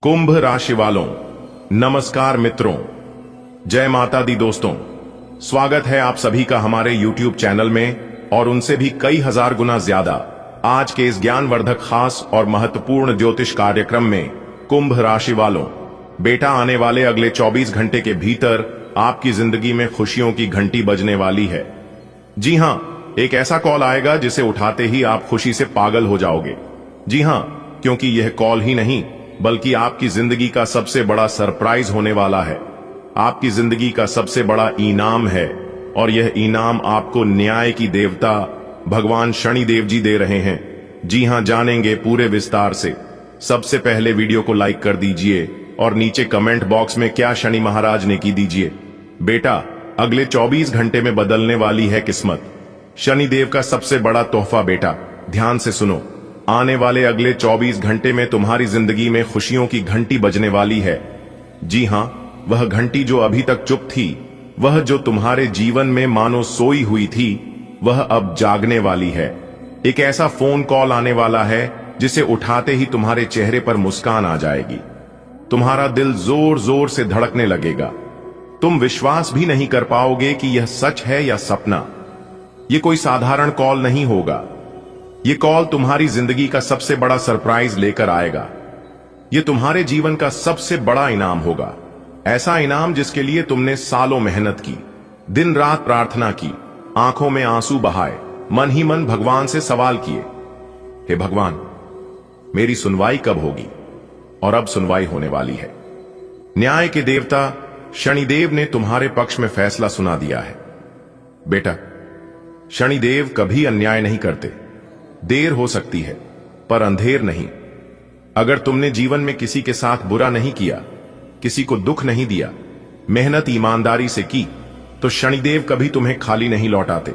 कुंभ राशि वालों, नमस्कार मित्रों, जय माता दी दोस्तों। स्वागत है आप सभी का हमारे YouTube चैनल में और उनसे भी कई हजार गुना ज्यादा आज के इस ज्ञानवर्धक खास और महत्वपूर्ण ज्योतिष कार्यक्रम में। कुंभ राशि वालों, बेटा आने वाले अगले 24 घंटे के भीतर आपकी जिंदगी में खुशियों की घंटी बजने वाली है। जी हां, एक ऐसा कॉल आएगा जिसे उठाते ही आप खुशी से पागल हो जाओगे। जी हां, क्योंकि यह कॉल ही नहीं बल्कि आपकी जिंदगी का सबसे बड़ा सरप्राइज होने वाला है। आपकी जिंदगी का सबसे बड़ा इनाम है और यह इनाम आपको न्याय की देवता भगवान शनिदेव जी दे रहे हैं। जी हां, जानेंगे पूरे विस्तार से। सबसे पहले वीडियो को लाइक कर दीजिए और नीचे कमेंट बॉक्स में क्या शनि महाराज ने की दीजिए। बेटा, अगले 24 घंटे में बदलने वाली है किस्मत। शनिदेव का सबसे बड़ा तोहफा बेटा, ध्यान से सुनो। आने वाले अगले 24 घंटे में तुम्हारी जिंदगी में खुशियों की घंटी बजने वाली है। जी हां, वह घंटी जो अभी तक चुप थी, वह जो तुम्हारे जीवन में मानो सोई हुई थी, वह अब जागने वाली है। एक ऐसा फोन कॉल आने वाला है जिसे उठाते ही तुम्हारे चेहरे पर मुस्कान आ जाएगी। तुम्हारा दिल जोर जोर से धड़कने लगेगा। तुम विश्वास भी नहीं कर पाओगे कि यह सच है या सपना। यह कोई साधारण कॉल नहीं होगा। ये कॉल तुम्हारी जिंदगी का सबसे बड़ा सरप्राइज लेकर आएगा। ये तुम्हारे जीवन का सबसे बड़ा इनाम होगा। ऐसा इनाम जिसके लिए तुमने सालों मेहनत की, दिन रात प्रार्थना की, आंखों में आंसू बहाए, मन ही मन भगवान से सवाल किए, हे भगवान, मेरी सुनवाई कब होगी? और अब सुनवाई होने वाली है। न्याय के देवता शनिदेव ने तुम्हारे पक्ष में फैसला सुना दिया है। बेटा, शनिदेव कभी अन्याय नहीं करते। देर हो सकती है पर अंधेर नहीं। अगर तुमने जीवन में किसी के साथ बुरा नहीं किया, किसी को दुख नहीं दिया, मेहनत ईमानदारी से की, तो शनिदेव कभी तुम्हें खाली नहीं लौटाते।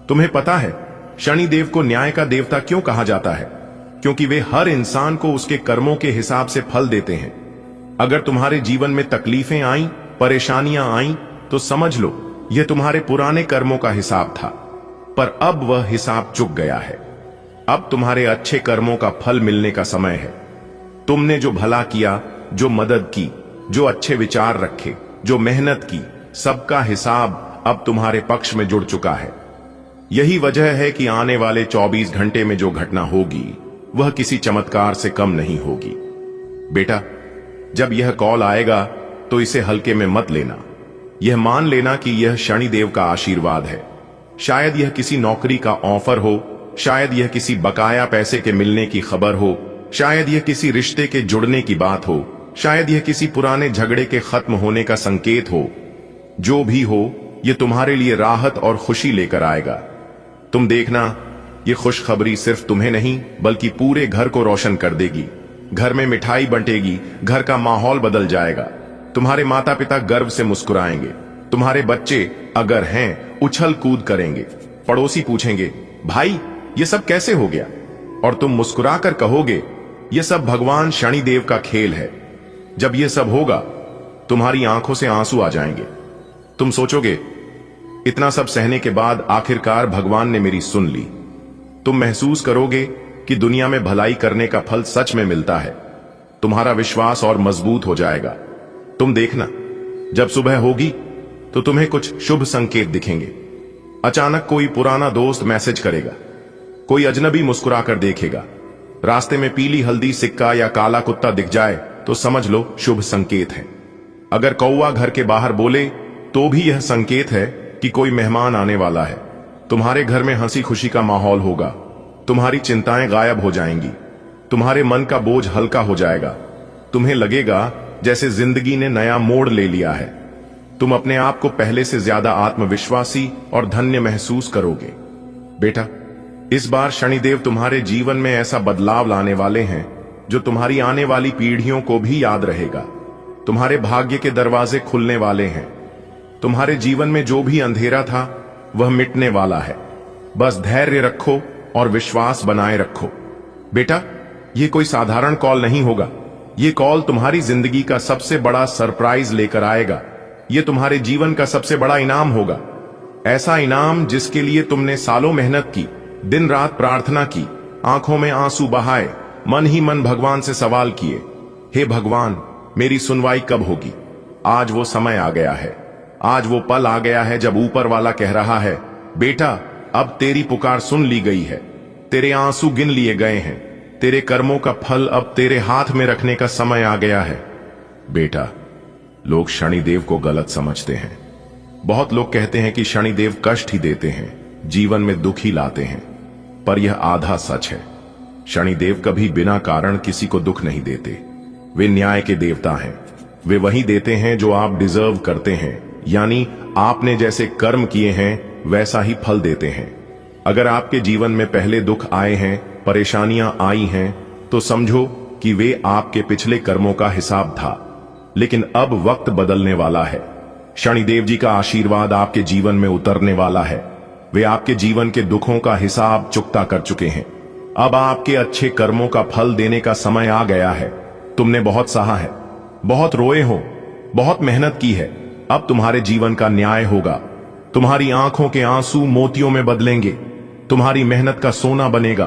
तुम्हें पता है शनिदेव को न्याय का देवता क्यों कहा जाता है? क्योंकि वे हर इंसान को उसके कर्मों के हिसाब से फल देते हैं। अगर तुम्हारे जीवन में तकलीफें आईं, परेशानियां आईं, तो समझ लो यह तुम्हारे पुराने कर्मों का हिसाब था, पर अब वह हिसाब चुक गया है। अब तुम्हारे अच्छे कर्मों का फल मिलने का समय है। तुमने जो भला किया, जो मदद की, जो अच्छे विचार रखे, जो मेहनत की, सबका हिसाब अब तुम्हारे पक्ष में जुड़ चुका है। यही वजह है कि आने वाले 24 घंटे में जो घटना होगी वह किसी चमत्कार से कम नहीं होगी। बेटा, जब यह कॉल आएगा तो इसे हल्के में मत लेना। यह मान लेना कि यह शनिदेव का आशीर्वाद है। शायद यह किसी नौकरी का ऑफर हो, शायद यह किसी बकाया पैसे के मिलने की खबर हो, शायद यह किसी रिश्ते के जुड़ने की बात हो, शायद यह किसी पुराने झगड़े के खत्म होने का संकेत हो। जो भी हो, यह तुम्हारे लिए राहत और खुशी लेकर आएगा। तुम देखना, यह खुशखबरी सिर्फ तुम्हें नहीं बल्कि पूरे घर को रोशन कर देगी। घर में मिठाई बंटेगी, घर का माहौल बदल जाएगा। तुम्हारे माता पिता गर्व से मुस्कुराएंगे। तुम्हारे बच्चे अगर हैं उछल कूद करेंगे। पड़ोसी पूछेंगे, भाई ये सब कैसे हो गया? और तुम मुस्कुराकर कहोगे, यह सब भगवान शनिदेव का खेल है। जब यह सब होगा तुम्हारी आंखों से आंसू आ जाएंगे। तुम सोचोगे, इतना सब सहने के बाद आखिरकार भगवान ने मेरी सुन ली। तुम महसूस करोगे कि दुनिया में भलाई करने का फल सच में मिलता है। तुम्हारा विश्वास और मजबूत हो जाएगा। तुम देखना, जब सुबह होगी तो तुम्हें कुछ शुभ संकेत दिखेंगे। अचानक कोई पुराना दोस्त मैसेज करेगा, कोई अजनबी मुस्कुराकर देखेगा, रास्ते में पीली हल्दी सिक्का या काला कुत्ता दिख जाए तो समझ लो शुभ संकेत है। अगर कौवा घर के बाहर बोले तो भी यह संकेत है कि कोई मेहमान आने वाला है। तुम्हारे घर में हंसी खुशी का माहौल होगा। तुम्हारी चिंताएं गायब हो जाएंगी। तुम्हारे मन का बोझ हल्का हो जाएगा। तुम्हें लगेगा जैसे जिंदगी ने नया मोड़ ले लिया है। तुम अपने आप को पहले से ज्यादा आत्मविश्वासी और धन्य महसूस करोगे। बेटा, इस बार शनिदेव तुम्हारे जीवन में ऐसा बदलाव लाने वाले हैं जो तुम्हारी आने वाली पीढ़ियों को भी याद रहेगा। तुम्हारे भाग्य के दरवाजे खुलने वाले हैं। तुम्हारे जीवन में जो भी अंधेरा था वह मिटने वाला है। बस धैर्य रखो और विश्वास बनाए रखो। बेटा, यह कोई साधारण कॉल नहीं होगा। यह कॉल तुम्हारी जिंदगी का सबसे बड़ा सरप्राइज लेकर आएगा। यह तुम्हारे जीवन का सबसे बड़ा इनाम होगा। ऐसा इनाम जिसके लिए तुमने सालों मेहनत की, दिन रात प्रार्थना की, आंखों में आंसू बहाए, मन ही मन भगवान से सवाल किए, हे भगवान, मेरी सुनवाई कब होगी? आज वो समय आ गया है, आज वो पल आ गया है जब ऊपर वाला कह रहा है, बेटा अब तेरी पुकार सुन ली गई है, तेरे आंसू गिन लिए गए हैं, तेरे कर्मों का फल अब तेरे हाथ में रखने का समय आ गया है। बेटा, लोग शनिदेव को गलत समझते हैं। बहुत लोग कहते हैं कि शनिदेव कष्ट ही देते हैं, जीवन में दुख ही लाते हैं, पर यह आधा सच है। शनिदेव कभी बिना कारण किसी को दुख नहीं देते। वे न्याय के देवता हैं। वे वही देते हैं जो आप डिजर्व करते हैं, यानी आपने जैसे कर्म किए हैं वैसा ही फल देते हैं। अगर आपके जीवन में पहले दुख आए हैं, परेशानियां आई हैं, तो समझो कि वे आपके पिछले कर्मों का हिसाब था। लेकिन अब वक्त बदलने वाला है। शनिदेव जी का आशीर्वाद आपके जीवन में उतरने वाला है। वे आपके जीवन के दुखों का हिसाब चुकता कर चुके हैं। अब आपके अच्छे कर्मों का फल देने का समय आ गया है। तुमने बहुत सहा है, बहुत रोए हो, बहुत मेहनत की है। अब तुम्हारे जीवन का न्याय होगा। तुम्हारी आंखों के आंसू मोतियों में बदलेंगे। तुम्हारी मेहनत का सोना बनेगा।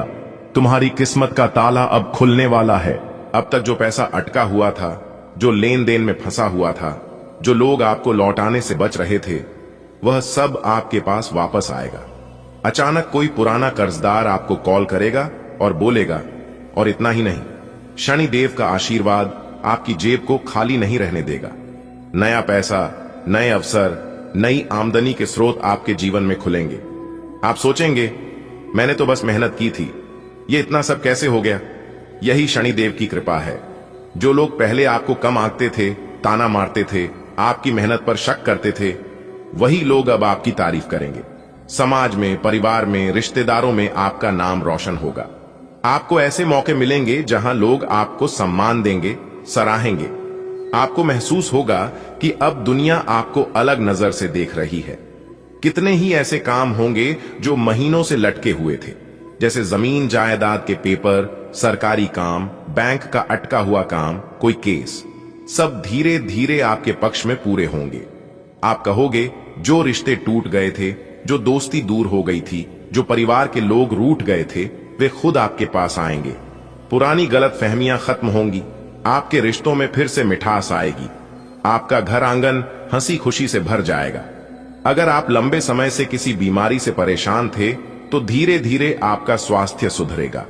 तुम्हारी किस्मत का ताला अब खुलने वाला है। अब तक जो पैसा अटका हुआ था, जो लेन देन में फंसा हुआ था, जो लोग आपको लौटाने से बच रहे थे, वह सब आपके पास वापस आएगा। अचानक कोई पुराना कर्जदार आपको कॉल करेगा और बोलेगा, और इतना ही नहीं, शनिदेव का आशीर्वाद आपकी जेब को खाली नहीं रहने देगा। नया पैसा, नए अवसर, नई आमदनी के स्रोत आपके जीवन में खुलेंगे। आप सोचेंगे, मैंने तो बस मेहनत की थी, ये इतना सब कैसे हो गया? यही शनिदेव की कृपा है। जो लोग पहले आपको कम आंकते थे, ताना मारते थे, आपकी मेहनत पर शक करते थे, वही लोग अब आपकी तारीफ करेंगे। समाज में, परिवार में, रिश्तेदारों में आपका नाम रोशन होगा। आपको ऐसे मौके मिलेंगे जहां लोग आपको सम्मान देंगे, सराहेंगे। आपको महसूस होगा कि अब दुनिया आपको अलग नजर से देख रही है। कितने ही ऐसे काम होंगे जो महीनों से लटके हुए थे, जैसे जमीन जायदाद के पेपर, सरकारी काम, बैंक का अटका हुआ काम, कोई केस, सब धीरे धीरे आपके पक्ष में पूरे होंगे। आप कहोगे, जो रिश्ते टूट गए थे, जो दोस्ती दूर हो गई थी, जो परिवार के लोग रूठ गए थे, वे खुद आपके पास आएंगे। पुरानी गलतफहमियां खत्म होंगी। आपके रिश्तों में फिर से मिठास आएगी। आपका घर आंगन हंसी खुशी से भर जाएगा। अगर आप लंबे समय से किसी बीमारी से परेशान थे, तो धीरे धीरे आपका स्वास्थ्य सुधरेगा।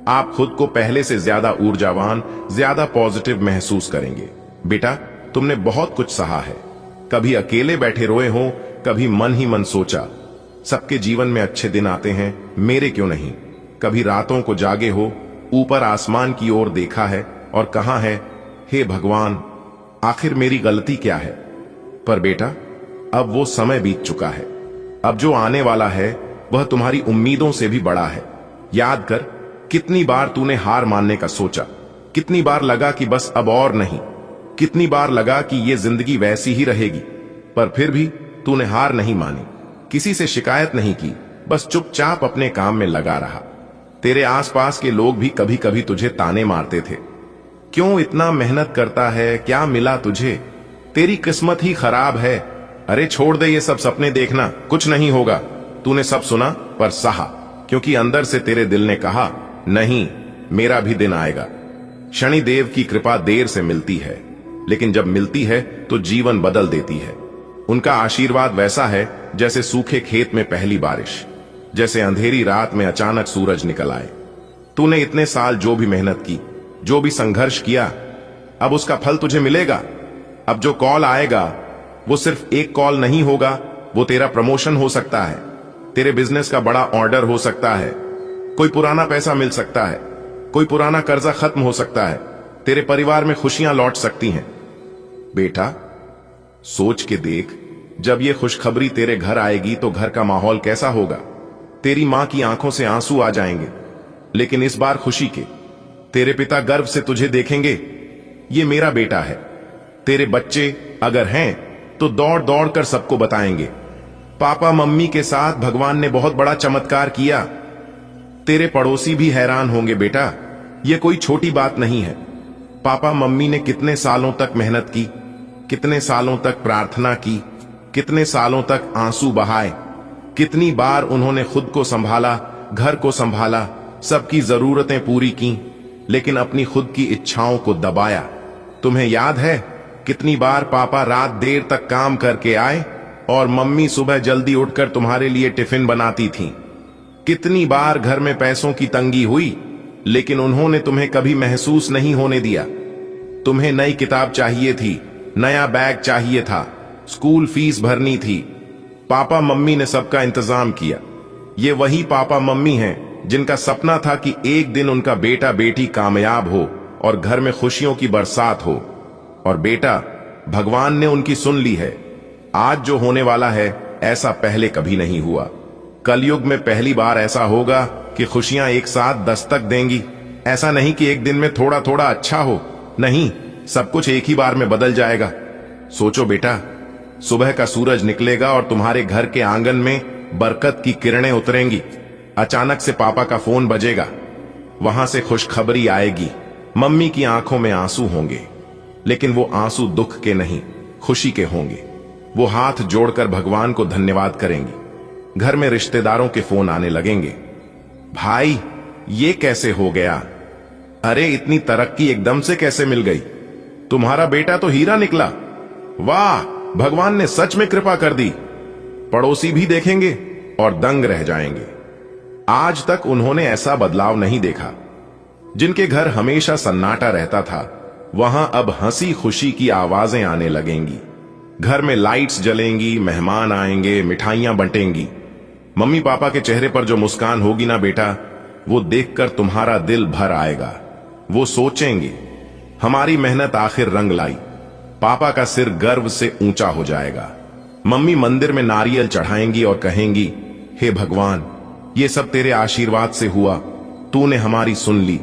आप खुद को पहले से ज्यादा ऊर्जावान, ज्यादा पॉजिटिव महसूस करेंगे। बेटा, तुमने बहुत कुछ सहा है। कभी अकेले बैठे रोए हो, कभी मन ही मन सोचा, सबके जीवन में अच्छे दिन आते हैं, मेरे क्यों नहीं? कभी रातों को जागे हो, ऊपर आसमान की ओर देखा है और कहा है, हे भगवान, आखिर मेरी गलती क्या है? पर बेटा, अब वो समय बीत चुका है। अब जो आने वाला है वह तुम्हारी उम्मीदों से भी बड़ा है। याद कर, कितनी बार तूने हार मानने का सोचा, कितनी बार लगा कि बस अब और नहीं, कितनी बार लगा कि ये जिंदगी वैसी ही रहेगी, पर फिर भी तूने हार नहीं मानी, किसी से शिकायत नहीं की, बस चुपचाप अपने काम में लगा रहा। तेरे आसपास के लोग भी कभी कभी तुझे ताने मारते थे, क्यों इतना मेहनत करता है, क्या मिला तुझे, तेरी किस्मत ही खराब है, अरे छोड़ दे ये सब सपने देखना, कुछ नहीं होगा। तूने सब सुना पर सहा, क्योंकि अंदर से तेरे दिल ने कहा, नहीं, मेरा भी दिन आएगा। शनिदेव की कृपा देर से मिलती है, लेकिन जब मिलती है तो जीवन बदल देती है। उनका आशीर्वाद वैसा है जैसे सूखे खेत में पहली बारिश, जैसे अंधेरी रात में अचानक सूरज निकल आए। तूने इतने साल जो भी मेहनत की, जो भी संघर्ष किया, अब उसका फल तुझे मिलेगा। अब जो कॉल आएगा वो सिर्फ एक कॉल नहीं होगा, वो तेरा प्रमोशन हो सकता है, तेरे बिजनेस का बड़ा ऑर्डर हो सकता है, कोई पुराना पैसा मिल सकता है, कोई पुराना कर्जा खत्म हो सकता है, तेरे परिवार में खुशियां लौट सकती हैं। बेटा, सोच के देख, जब ये खुशखबरी तेरे घर आएगी तो घर का माहौल कैसा होगा? तेरी मां की आंखों से आंसू आ जाएंगे, लेकिन इस बार खुशी के। तेरे पिता गर्व से तुझे देखेंगे, ये मेरा बेटा है। तेरे बच्चे अगर हैं तो दौड़ दौड़ कर सबको बताएंगे, पापा मम्मी के साथ भगवान ने बहुत बड़ा चमत्कार किया। तेरे पड़ोसी भी हैरान होंगे, बेटा, ये कोई छोटी बात नहीं है। पापा मम्मी ने कितने सालों तक मेहनत की, कितने सालों तक प्रार्थना की, कितने सालों तक आंसू बहाए, कितनी बार उन्होंने खुद को संभाला, घर को संभाला, सबकी जरूरतें पूरी की, लेकिन अपनी खुद की इच्छाओं को दबाया। तुम्हें याद है कितनी बार पापा रात देर तक काम करके आए और मम्मी सुबह जल्दी उठकर तुम्हारे लिए टिफिन बनाती थीं? कितनी बार घर में पैसों की तंगी हुई, लेकिन उन्होंने तुम्हें कभी महसूस नहीं होने दिया। तुम्हें नई किताब चाहिए थी, नया बैग चाहिए था, स्कूल फीस भरनी थी। पापा मम्मी ने सबका इंतजाम किया। ये वही पापा मम्मी हैं जिनका सपना था कि एक दिन उनका बेटा बेटी कामयाब हो और घर में खुशियों की बरसात हो। और बेटा, भगवान ने उनकी सुन ली है। आज जो होने वाला है ऐसा पहले कभी नहीं हुआ। कलयुग में पहली बार ऐसा होगा कि खुशियां एक साथ दस्तक देंगी। ऐसा नहीं कि एक दिन में थोड़ा थोड़ा अच्छा हो, नहीं, सब कुछ एक ही बार में बदल जाएगा। सोचो बेटा, सुबह का सूरज निकलेगा और तुम्हारे घर के आंगन में बरकत की किरणें उतरेंगी। अचानक से पापा का फोन बजेगा, वहां से खुशखबरी आएगी। मम्मी की आंखों में आंसू होंगे, लेकिन वो आंसू दुख के नहीं, खुशी के होंगे। वो हाथ जोड़कर भगवान को धन्यवाद करेंगी। घर में रिश्तेदारों के फोन आने लगेंगे। भाई, ये कैसे हो गया? अरे, इतनी तरक्की एकदम से कैसे मिल गई? तुम्हारा बेटा तो हीरा निकला। वाह, भगवान ने सच में कृपा कर दी। पड़ोसी भी देखेंगे और दंग रह जाएंगे। आज तक उन्होंने ऐसा बदलाव नहीं देखा। जिनके घर हमेशा सन्नाटा रहता था, वहां अब हंसी खुशी की आवाजें आने लगेंगी। घर में लाइट्स जलेंगी, मेहमान आएंगे, मिठाइयां बंटेंगी। मम्मी पापा के चेहरे पर जो मुस्कान होगी ना बेटा, वो देखकर तुम्हारा दिल भर आएगा। वो सोचेंगे, हमारी मेहनत आखिर रंग लाई। पापा का सिर गर्व से ऊंचा हो जाएगा। मम्मी मंदिर में नारियल चढ़ाएंगी और कहेंगी, हे भगवान, ये सब तेरे आशीर्वाद से हुआ, तूने हमारी सुन ली।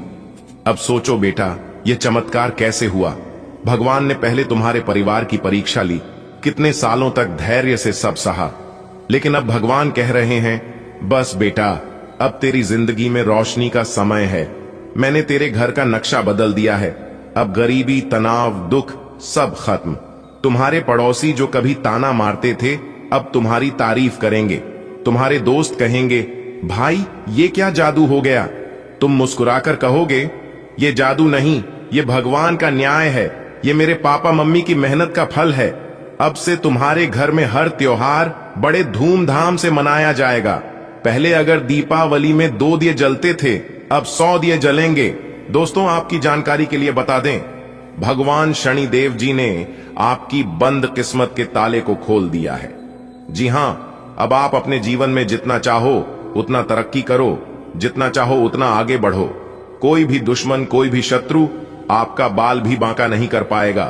अब सोचो बेटा, ये चमत्कार कैसे हुआ? भगवान ने पहले तुम्हारे परिवार की परीक्षा ली, कितने सालों तक धैर्य से सब सहा, लेकिन अब भगवान कह रहे हैं, बस बेटा, अब तेरी जिंदगी में रोशनी का समय है। मैंने तेरे घर का नक्शा बदल दिया है। अब गरीबी, तनाव, दुख सब खत्म। तुम्हारे पड़ोसी जो कभी ताना मारते थे, अब तुम्हारी तारीफ करेंगे। तुम्हारे दोस्त कहेंगे, भाई, ये क्या जादू हो गया? तुम मुस्कुराकर कहोगे, ये जादू नहीं, ये भगवान का न्याय है। ये मेरे पापा मम्मी की मेहनत का फल है। अब से तुम्हारे घर में हर त्योहार बड़े धूमधाम से मनाया जाएगा। पहले अगर दीपावली में 2 दिए जलते थे, अब 100 दिए जलेंगे। दोस्तों, आपकी जानकारी के लिए बता दें, भगवान शनिदेव जी ने आपकी बंद किस्मत के ताले को खोल दिया है। जी हां, अब आप अपने जीवन में जितना चाहो उतना तरक्की करो, जितना चाहो उतना आगे बढ़ो। कोई भी दुश्मन, कोई भी शत्रु आपका बाल भी बांका नहीं कर पाएगा,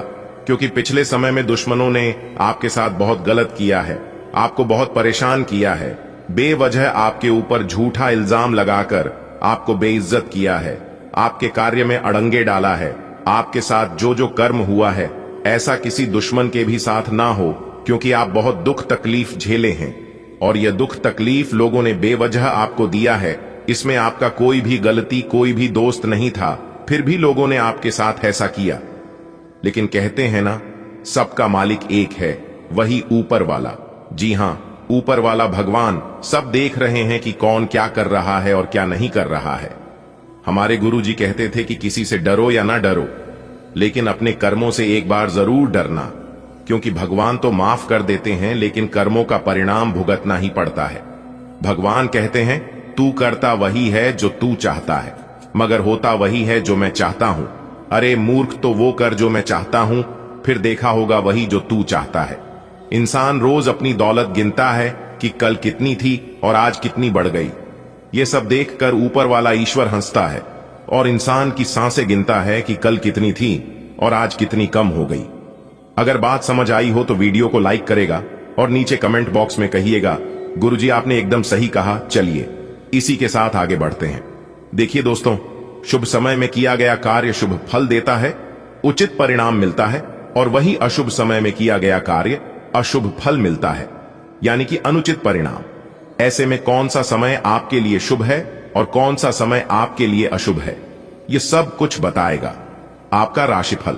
क्योंकि पिछले समय में दुश्मनों ने आपके साथ बहुत गलत किया है, आपको बहुत परेशान किया है, बेवजह आपके ऊपर झूठा इल्जाम लगाकर आपको बेइज्जत किया है, आपके कार्य में अड़ंगे डाला है। आपके साथ जो जो कर्म हुआ है, ऐसा किसी दुश्मन के भी साथ ना हो, क्योंकि आप बहुत दुख तकलीफ झेले हैं और यह दुख तकलीफ लोगों ने बेवजह आपको दिया है। इसमें आपका कोई भी गलती, कोई भी दोस्त नहीं था, फिर भी लोगों ने आपके साथ ऐसा किया। लेकिन कहते हैं ना, सबका मालिक एक है, वही ऊपर वाला। जी हां, ऊपर वाला भगवान सब देख रहे हैं कि कौन क्या कर रहा है और क्या नहीं कर रहा है। हमारे गुरुजी कहते थे कि किसी से डरो या ना डरो, लेकिन अपने कर्मों से एक बार जरूर डरना, क्योंकि भगवान तो माफ कर देते हैं, लेकिन कर्मों का परिणाम भुगतना ही पड़ता है। भगवान कहते हैं, तू करता वही है जो तू चाहता है, मगर होता वही है जो मैं चाहता हूं। अरे मूर्ख, तो वो कर जो मैं चाहता हूं, फिर देखा होगा वही जो तू चाहता है। इंसान रोज अपनी दौलत गिनता है कि कल कितनी थी और आज कितनी बढ़ गई। ये सब देखकर ऊपर वाला ईश्वर हंसता है और इंसान की सांसें गिनता है कि कल कितनी थी और आज कितनी कम हो गई। अगर बात समझ आई हो तो वीडियो को लाइक करेगा और नीचे कमेंट बॉक्स में कहिएगा, गुरुजी आपने एकदम सही कहा। चलिए इसी के साथ आगे बढ़ते हैं। देखिए दोस्तों, शुभ समय में किया गया कार्य शुभ फल देता है, उचित परिणाम मिलता है, और वही अशुभ समय में किया गया कार्य अशुभ फल मिलता है, यानी कि अनुचित परिणाम। ऐसे में कौन सा समय आपके लिए शुभ है और कौन सा समय आपके लिए अशुभ है, यह सब कुछ बताएगा आपका राशिफल।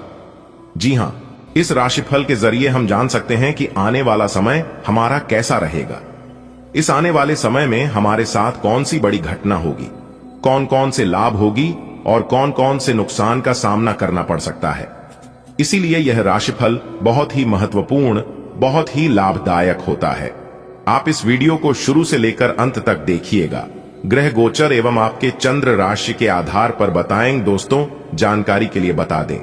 जी हां, इस राशिफल के जरिए हम जान सकते हैं कि आने वाला समय हमारा कैसा रहेगा। इस आने वाले समय में हमारे साथ कौन सी बड़ी घटना होगी, कौन कौन से लाभ होगी और कौन कौन से नुकसान का सामना करना पड़ सकता है। इसीलिए यह राशिफल बहुत ही महत्वपूर्ण, बहुत ही लाभदायक होता है। आप इस वीडियो को शुरू से लेकर अंत तक देखिएगा। ग्रह गोचर एवं आपके चंद्र राशि के आधार पर बताएंगे दोस्तों। जानकारी के लिए बता दें,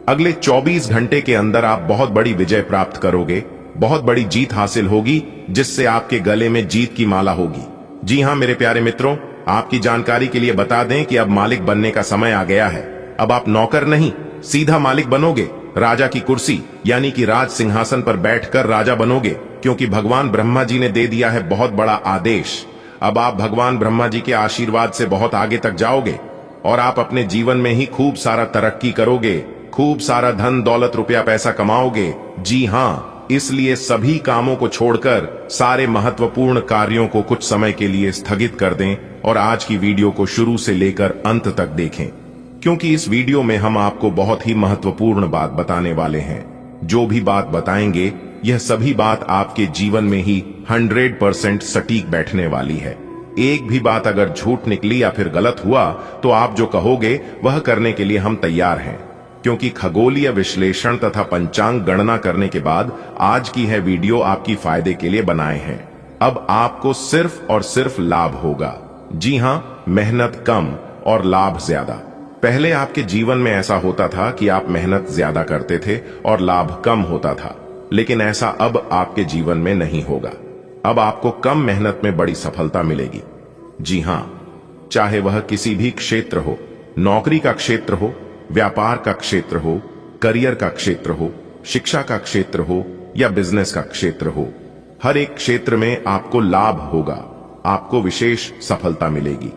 अगले 24 घंटे के अंदर आप बहुत बड़ी विजय प्राप्त करोगे, बहुत बड़ी जीत हासिल होगी, जिससे आपके गले में जीत की माला होगी। जी हां मेरे प्यारे मित्रों, आपकी जानकारी के लिए बता दें कि अब मालिक बनने का समय आ गया है। अब आप नौकर नहीं, सीधा मालिक बनोगे। राजा की कुर्सी यानी कि राज सिंहासन पर बैठकर राजा बनोगे, क्योंकि भगवान ब्रह्मा जी ने दे दिया है बहुत बड़ा आदेश। अब आप भगवान ब्रह्मा जी के आशीर्वाद से बहुत आगे तक जाओगे और आप अपने जीवन में ही खूब सारा तरक्की करोगे, खूब सारा धन दौलत रुपया पैसा कमाओगे। जी हां, इसलिए सभी कामों को छोड़कर सारे महत्वपूर्ण कार्यों को कुछ समय के लिए स्थगित कर दें और आज की वीडियो को शुरू से लेकर अंत तक देखें, क्योंकि इस वीडियो में हम आपको बहुत ही महत्वपूर्ण बात बताने वाले हैं। जो भी बात बताएंगे यह सभी बात आपके जीवन में ही 100% सटीक बैठने वाली है। एक भी बात अगर झूठ निकली या फिर गलत हुआ तो आप जो कहोगे वह करने के लिए हम तैयार हैं, क्योंकि खगोलीय विश्लेषण तथा पंचांग गणना करने के बाद आज की है वीडियो आपकी फायदे के लिए बनाए हैं। अब आपको सिर्फ और सिर्फ लाभ होगा। जी हां, मेहनत कम और लाभ ज्यादा। पहले आपके जीवन में ऐसा होता था कि आप मेहनत ज्यादा करते थे और लाभ कम होता था, लेकिन ऐसा अब आपके जीवन में नहीं होगा। अब आपको कम मेहनत में बड़ी सफलता मिलेगी। जी हां, चाहे वह किसी भी क्षेत्र हो, नौकरी का क्षेत्र हो, व्यापार का क्षेत्र हो, करियर का क्षेत्र हो, शिक्षा का क्षेत्र हो या बिजनेस का क्षेत्र हो, हर एक क्षेत्र में आपको लाभ होगा, आपको विशेष सफलता मिलेगी।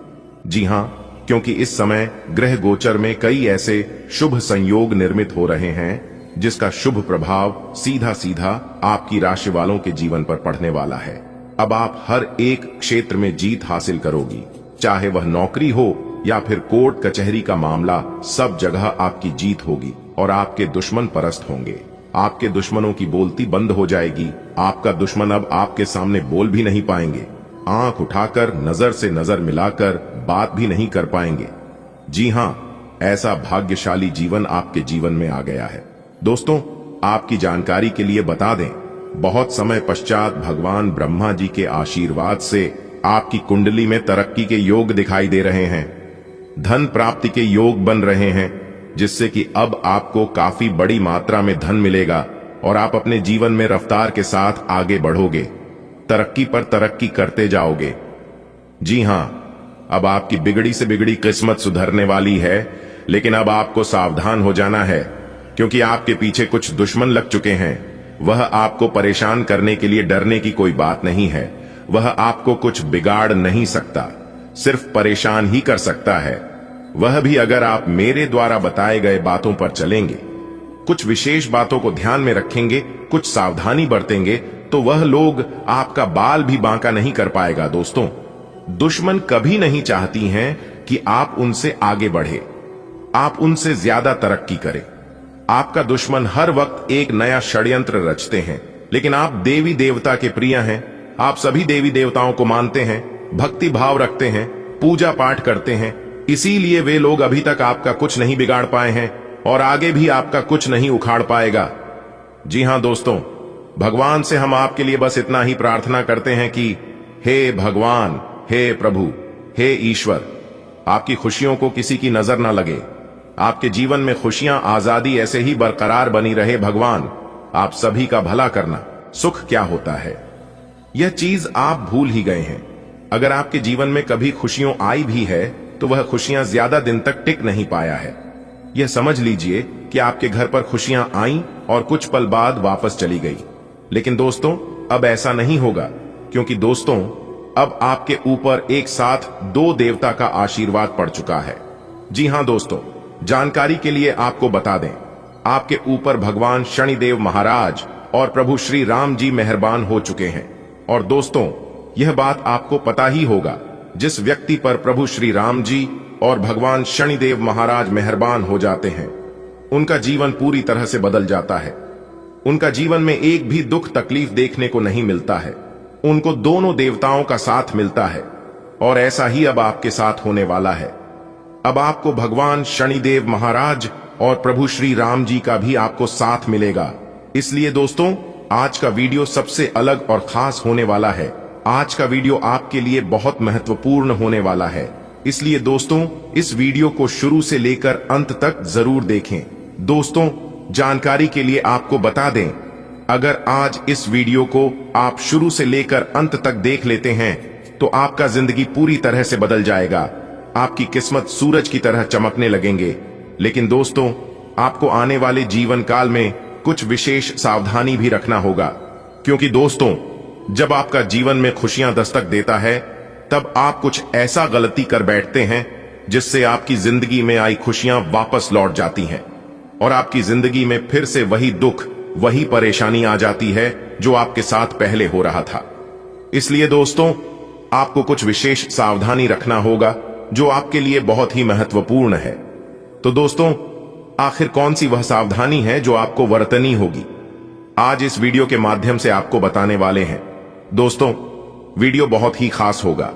जी हां, क्योंकि इस समय ग्रह गोचर में कई ऐसे शुभ संयोग निर्मित हो रहे हैं जिसका शुभ प्रभाव सीधा सीधा आपकी राशि वालों के जीवन पर पड़ने वाला है। अब आप हर एक क्षेत्र में जीत हासिल करोगी, चाहे वह नौकरी हो या फिर कोर्ट कचहरी का मामला, सब जगह आपकी जीत होगी और आपके दुश्मन परस्त होंगे। आपके दुश्मनों की बोलती बंद हो जाएगी। आपका दुश्मन अब आपके सामने बोल भी नहीं पाएंगे, आंख उठाकर नजर से नजर मिलाकर बात भी नहीं कर पाएंगे। जी हां, ऐसा भाग्यशाली जीवन आपके जीवन में आ गया है। दोस्तों, आपकी जानकारी के लिए बता दें, बहुत समय पश्चात भगवान ब्रह्मा जी के आशीर्वाद से आपकी कुंडली में तरक्की के योग दिखाई दे रहे हैं, धन प्राप्ति के योग बन रहे हैं, जिससे कि अब आपको काफी बड़ी मात्रा में धन मिलेगा और आप अपने जीवन में रफ्तार के साथ आगे बढ़ोगे, तरक्की पर तरक्की करते जाओगे। जी हां, अब आपकी बिगड़ी से बिगड़ी किस्मत सुधरने वाली है, लेकिन अब आपको सावधान हो जाना है, क्योंकि आपके पीछे कुछ दुश्मन लग चुके हैं। वह आपको परेशान करने के लिए डरने की कोई बात नहीं है। वह आपको कुछ बिगाड़ नहीं सकता, सिर्फ परेशान ही कर सकता है। वह भी अगर आप मेरे द्वारा बताए गए बातों पर चलेंगे, कुछ विशेष बातों को ध्यान में रखेंगे, कुछ सावधानी बरतेंगे, तो वह लोग आपका बाल भी बांका नहीं कर पाएगा। दोस्तों, दुश्मन कभी नहीं चाहती हैं कि आप उनसे आगे बढ़े, आप उनसे ज्यादा तरक्की करें। आपका दुश्मन हर वक्त एक नया षड्यंत्र रचते हैं, लेकिन आप देवी देवता के प्रिय हैं। आप सभी देवी देवताओं को मानते हैं, भक्ति भाव रखते हैं, पूजा पाठ करते हैं, इसीलिए वे लोग अभी तक आपका कुछ नहीं बिगाड़ पाए हैं और आगे भी आपका कुछ नहीं उखाड़ पाएगा। जी हां दोस्तों, भगवान से हम आपके लिए बस इतना ही प्रार्थना करते हैं कि हे भगवान, हे प्रभु, हे ईश्वर, आपकी खुशियों को किसी की नजर ना लगे, आपके जीवन में खुशियां, आजादी ऐसे ही बरकरार बनी रहे। भगवान, आप सभी का भला करना। सुख क्या होता है यह चीज आप भूल ही गए हैं। अगर आपके जीवन में कभी खुशियां आई भी है तो वह खुशियां ज्यादा दिन तक टिक नहीं पाया है। यह समझ लीजिए कि आपके घर पर खुशियां आईं और कुछ पल बाद वापस चली गई। लेकिन दोस्तों, अब ऐसा नहीं होगा, क्योंकि दोस्तों, अब आपके ऊपर एक साथ 2 देवता का आशीर्वाद पड़ चुका है। जी हां दोस्तों, जानकारी के लिए आपको बता दें, आपके ऊपर भगवान शनिदेव महाराज और प्रभु श्री राम जी मेहरबान हो चुके हैं। और दोस्तों, यह बात आपको पता ही होगा, जिस व्यक्ति पर प्रभु श्री राम जी और भगवान शनिदेव महाराज मेहरबान हो जाते हैं, उनका जीवन पूरी तरह से बदल जाता है। उनका जीवन में एक भी दुख तकलीफ देखने को नहीं मिलता है। उनको दोनों देवताओं का साथ मिलता है और ऐसा ही अब आपके साथ होने वाला है। अब आपको भगवान शनिदेव महाराज और प्रभु श्री राम जी का भी आपको साथ मिलेगा। इसलिए दोस्तों, आज का वीडियो सबसे अलग और खास होने वाला है। आज का वीडियो आपके लिए बहुत महत्वपूर्ण होने वाला है। इसलिए दोस्तों, इस वीडियो को शुरू से लेकर अंत तक जरूर देखें। दोस्तों, जानकारी के लिए आपको बता दें, अगर आज इस वीडियो को आप शुरू से लेकर अंत तक देख लेते हैं तो आपका जिंदगी पूरी तरह से बदल जाएगा। आपकी किस्मत सूरज की तरह चमकने लगेंगे। लेकिन दोस्तों, आपको आने वाले जीवन काल में कुछ विशेष सावधानी भी रखना होगा, क्योंकि दोस्तों, जब आपका जीवन में खुशियां दस्तक देता है तब आप कुछ ऐसा गलती कर बैठते हैं जिससे आपकी जिंदगी में आई खुशियां वापस लौट जाती हैं और आपकी जिंदगी में फिर से वही दुख, वही परेशानी आ जाती है जो आपके साथ पहले हो रहा था। इसलिए दोस्तों, आपको कुछ विशेष सावधानी रखना होगा जो आपके लिए बहुत ही महत्वपूर्ण है। तो दोस्तों, आखिर कौन सी वह सावधानी है जो आपको बरतनी होगी, आज इस वीडियो के माध्यम से आपको बताने वाले हैं। दोस्तों, वीडियो बहुत ही खास होगा,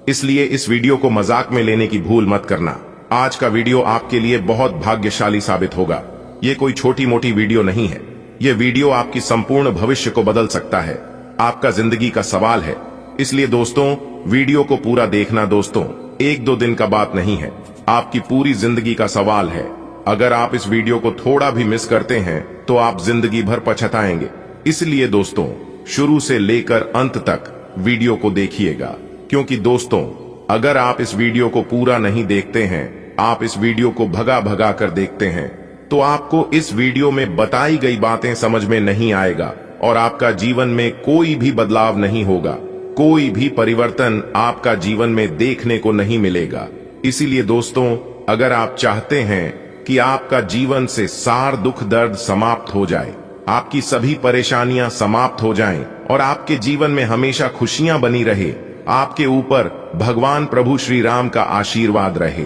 इसलिए इस वीडियो को मजाक में लेने की भूल मत करना। आज का वीडियो आपके लिए बहुत भाग्यशाली साबित होगा। ये कोई छोटी मोटी वीडियो नहीं है। यह वीडियो आपकी संपूर्ण भविष्य को बदल सकता है। आपका जिंदगी का सवाल है। इसलिए दोस्तों, वीडियो को पूरा देखना। दोस्तों, एक दो दिन का बात नहीं है, आपकी पूरी जिंदगी का सवाल है। अगर आप इस वीडियो को थोड़ा भी मिस करते हैं तो आप जिंदगी भर पछताएंगे। इसलिए दोस्तों, शुरू से लेकर अंत तक वीडियो को देखिएगा, क्योंकि दोस्तों, अगर आप इस वीडियो को पूरा नहीं देखते हैं, आप इस वीडियो को भगा भगा कर देखते हैं, तो आपको इस वीडियो में बताई गई बातें समझ में नहीं आएगा और आपका जीवन में कोई भी बदलाव नहीं होगा। कोई भी परिवर्तन आपका जीवन में देखने को नहीं मिलेगा। इसीलिए दोस्तों, अगर आप चाहते हैं कि आपका जीवन से सार दुख दर्द समाप्त हो जाए, आपकी सभी परेशानियां समाप्त हो जाएं और आपके जीवन में हमेशा खुशियां बनी रहे, आपके ऊपर भगवान प्रभु श्री राम का आशीर्वाद रहे,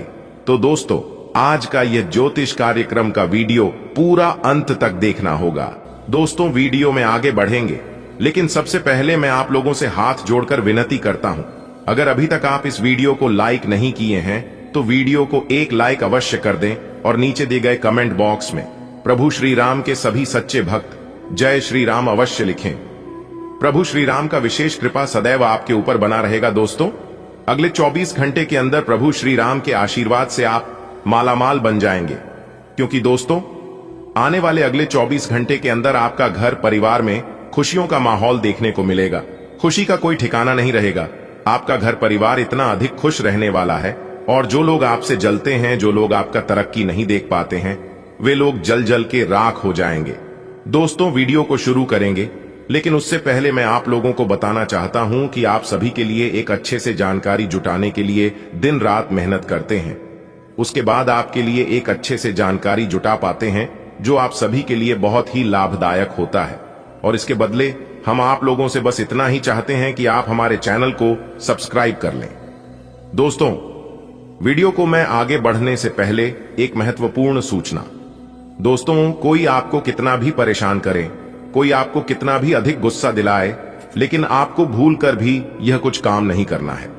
तो दोस्तों, आज का यह ज्योतिष कार्यक्रम का वीडियो पूरा अंत तक देखना होगा। दोस्तों, वीडियो में आगे बढ़ेंगे, लेकिन सबसे पहले मैं आप लोगों से हाथ जोड़कर विनती करता हूं, अगर अभी तक आप इस वीडियो को लाइक नहीं किए हैं तो वीडियो को एक लाइक अवश्य कर दें और नीचे दिए गए कमेंट बॉक्स में प्रभु श्री राम के सभी सच्चे भक्त जय श्री राम अवश्य लिखें। प्रभु श्री राम का विशेष कृपा सदैव आपके ऊपर बना रहेगा। दोस्तों, अगले 24 घंटे के अंदर प्रभु श्री राम के आशीर्वाद से आप मालामाल बन जाएंगे, क्योंकि दोस्तों, आने वाले अगले 24 घंटे के अंदर आपका घर परिवार में खुशियों का माहौल देखने को मिलेगा। खुशी का कोई ठिकाना नहीं रहेगा। आपका घर परिवार इतना अधिक खुश रहने वाला है और जो लोग आपसे जलते हैं, जो लोग आपका तरक्की नहीं देख पाते हैं, वे लोग जल जल के राख हो जाएंगे। दोस्तों, वीडियो को शुरू करेंगे, लेकिन उससे पहले मैं आप लोगों को बताना चाहता हूं कि आप सभी के लिए एक अच्छे से जानकारी जुटाने के लिए दिन रात मेहनत करते हैं। उसके बाद आपके लिए एक अच्छे से जानकारी जुटा पाते हैं जो आप सभी के लिए बहुत ही लाभदायक होता है, और इसके बदले हम आप लोगों से बस इतना ही चाहते हैं कि आप हमारे चैनल को सब्सक्राइब कर लें। दोस्तों, वीडियो को मैं आगे बढ़ने से पहले एक महत्वपूर्ण सूचना। दोस्तों, कोई आपको कितना भी परेशान करे, कोई आपको कितना भी अधिक गुस्सा दिलाए, लेकिन आपको भूल कर भी यह कुछ काम नहीं करना है।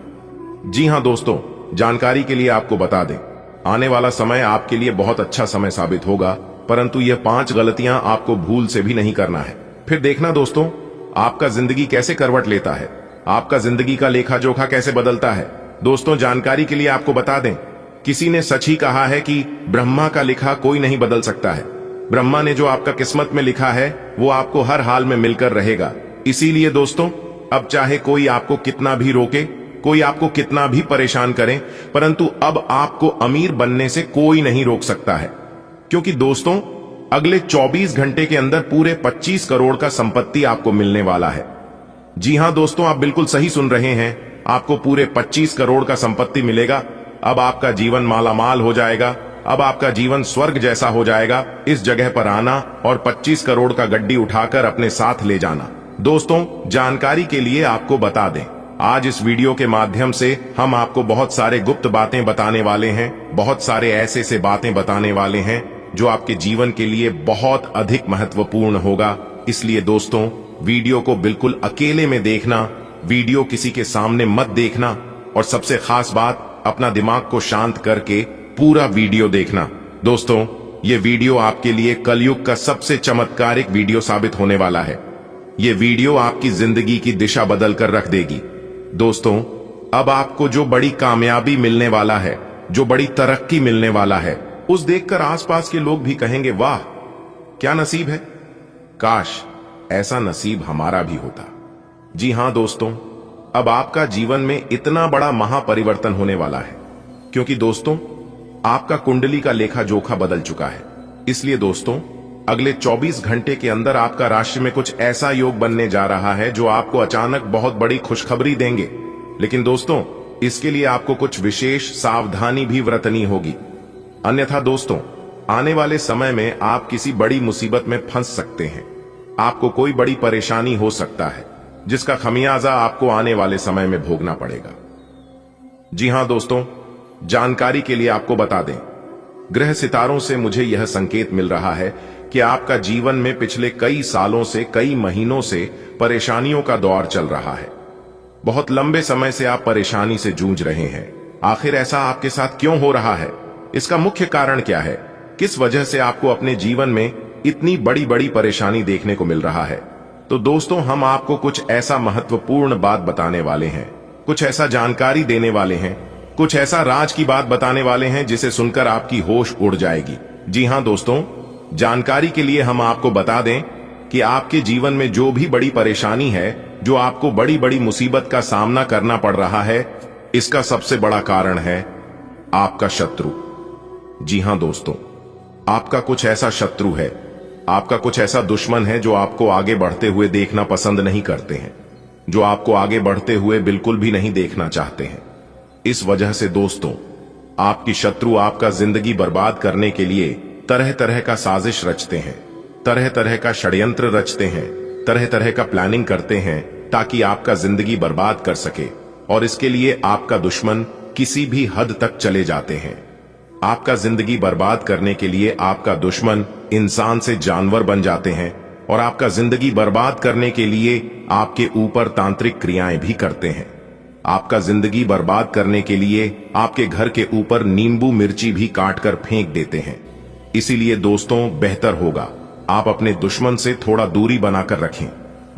जी हां दोस्तों, जानकारी के लिए आपको बता दें, आने वाला समय आपके लिए बहुत अच्छा समय साबित होगा, परंतु यह 5 गलतियां आपको भूल से भी नहीं करना है। फिर देखना दोस्तों, आपका जिंदगी कैसे करवट लेता है, आपका जिंदगी का लेखा जोखा कैसे बदलता है। दोस्तों, जानकारी के लिए आपको बता दें, किसी ने सच ही कहा है कि ब्रह्मा का लिखा कोई नहीं बदल सकता है। ब्रह्मा ने जो आपका किस्मत में लिखा है वो आपको हर हाल में मिलकर रहेगा। इसीलिए दोस्तों, अब चाहे कोई आपको कितना भी रोके, कोई आपको कितना भी परेशान करे, परंतु अब आपको अमीर बनने से कोई नहीं रोक सकता है, क्योंकि दोस्तों, अगले 24 घंटे के अंदर पूरे 25 करोड़ का संपत्ति आपको मिलने वाला है। जी हां दोस्तों, आप बिल्कुल सही सुन रहे हैं, आपको पूरे 25 करोड़ का संपत्ति मिलेगा। अब आपका जीवन मालामाल हो जाएगा। अब आपका जीवन स्वर्ग जैसा हो जाएगा। इस जगह पर आना और 25 करोड़ का गड्डी उठाकर अपने साथ ले जाना। दोस्तों, जानकारी के लिए आपको बता दें, आज इस वीडियो के माध्यम से हम आपको बहुत सारे गुप्त बातें बताने वाले हैं, बहुत सारे ऐसे बातें बताने वाले हैं जो आपके जीवन के लिए बहुत अधिक महत्वपूर्ण होगा। इसलिए दोस्तों, वीडियो को बिल्कुल अकेले में देखना, वीडियो किसी के सामने मत देखना, और सबसे खास बात, अपना दिमाग को शांत करके पूरा वीडियो देखना। दोस्तों, ये वीडियो आपके लिए कलयुग का सबसे चमत्कारिक वीडियो साबित होने वाला है। ये वीडियो आपकी जिंदगी की दिशा बदल कर रख देगी। दोस्तों, अब आपको जो बड़ी कामयाबी मिलने वाला है, जो बड़ी तरक्की मिलने वाला है, उस देखकर आसपास के लोग भी कहेंगे, वाह क्या नसीब है, काश ऐसा नसीब हमारा भी होता। जी हां दोस्तों, अब आपका जीवन में इतना बड़ा महापरिवर्तन होने वाला है, क्योंकि दोस्तों आपका कुंडली का लेखा जोखा बदल चुका है। इसलिए दोस्तों, अगले 24 घंटे के अंदर आपका राशि में कुछ ऐसा योग बनने जा रहा है जो आपको अचानक बहुत बड़ी खुशखबरी देंगे। लेकिन दोस्तों, इसके लिए आपको कुछ विशेष सावधानी भी बरतनी होगी, अन्यथा दोस्तों आने वाले समय में आप किसी बड़ी मुसीबत में फंस सकते हैं। आपको कोई बड़ी परेशानी हो सकता है जिसका खमियाजा आपको आने वाले समय में भोगना पड़ेगा। जी हां दोस्तों, जानकारी के लिए आपको बता दें, ग्रह सितारों से मुझे यह संकेत मिल रहा है कि आपका जीवन में पिछले कई सालों से, कई महीनों से परेशानियों का दौर चल रहा है। बहुत लंबे समय से आप परेशानी से जूझ रहे हैं। आखिर ऐसा आपके साथ क्यों हो रहा है? इसका मुख्य कारण क्या है? किस वजह से आपको अपने जीवन में इतनी बड़ी बड़ी परेशानी देखने को मिल रहा है? तो दोस्तों, हम आपको कुछ ऐसा महत्वपूर्ण बात बताने वाले हैं, कुछ ऐसा जानकारी देने वाले हैं, कुछ ऐसा राज की बात बताने वाले हैं जिसे सुनकर आपकी होश उड़ जाएगी। जी हां दोस्तों, जानकारी के लिए हम आपको बता दें कि आपके जीवन में जो भी बड़ी परेशानी है, जो आपको बड़ी बड़ी मुसीबत का सामना करना पड़ रहा है, इसका सबसे बड़ा कारण है आपका शत्रु। जी हां दोस्तों, आपका कुछ ऐसा शत्रु है, आपका कुछ ऐसा दुश्मन है जो आपको आगे बढ़ते हुए देखना पसंद नहीं करते हैं, जो आपको आगे बढ़ते हुए बिल्कुल भी नहीं देखना चाहते हैं। इस वजह से दोस्तों, आपकी शत्रु आपका जिंदगी बर्बाद करने के लिए तरह तरह का साजिश रचते हैं, तरह तरह का षड्यंत्र रचते हैं, तरह तरह का प्लानिंग करते हैं ताकि आपका जिंदगी बर्बाद कर सके। और इसके लिए आपका दुश्मन किसी भी हद तक चले जाते हैं। आपका जिंदगी बर्बाद करने के लिए आपका दुश्मन इंसान से जानवर बन जाते हैं और आपका जिंदगी बर्बाद करने के लिए आपके ऊपर तांत्रिक क्रियाएं भी करते हैं। आपका जिंदगी बर्बाद करने के लिए आपके घर के ऊपर नींबू मिर्ची भी काट कर फेंक देते हैं। इसीलिए दोस्तों, बेहतर होगा आप अपने दुश्मन से थोड़ा दूरी बनाकर रखें।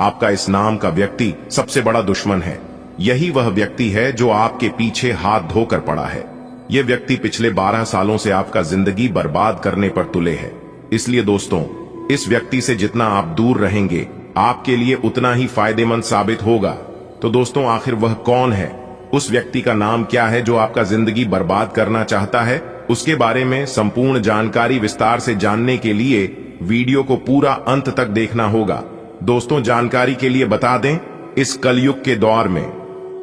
आपका इस नाम का व्यक्ति सबसे बड़ा दुश्मन है। यही वह व्यक्ति है जो आपके पीछे हाथ धोकर पड़ा है। यह व्यक्ति पिछले 12 सालों से आपका जिंदगी बर्बाद करने पर तुले है। इसलिए दोस्तों, इस व्यक्ति से जितना आप दूर रहेंगे, आपके लिए उतना ही फायदेमंद साबित होगा। तो दोस्तों, आखिर वह कौन है? उस व्यक्ति का नाम क्या है जो आपका जिंदगी बर्बाद करना चाहता है? उसके बारे में संपूर्ण जानकारी विस्तार से जानने के लिए वीडियो को पूरा अंत तक देखना होगा। दोस्तों, जानकारी के लिए बता दें, इस कलयुग के दौर में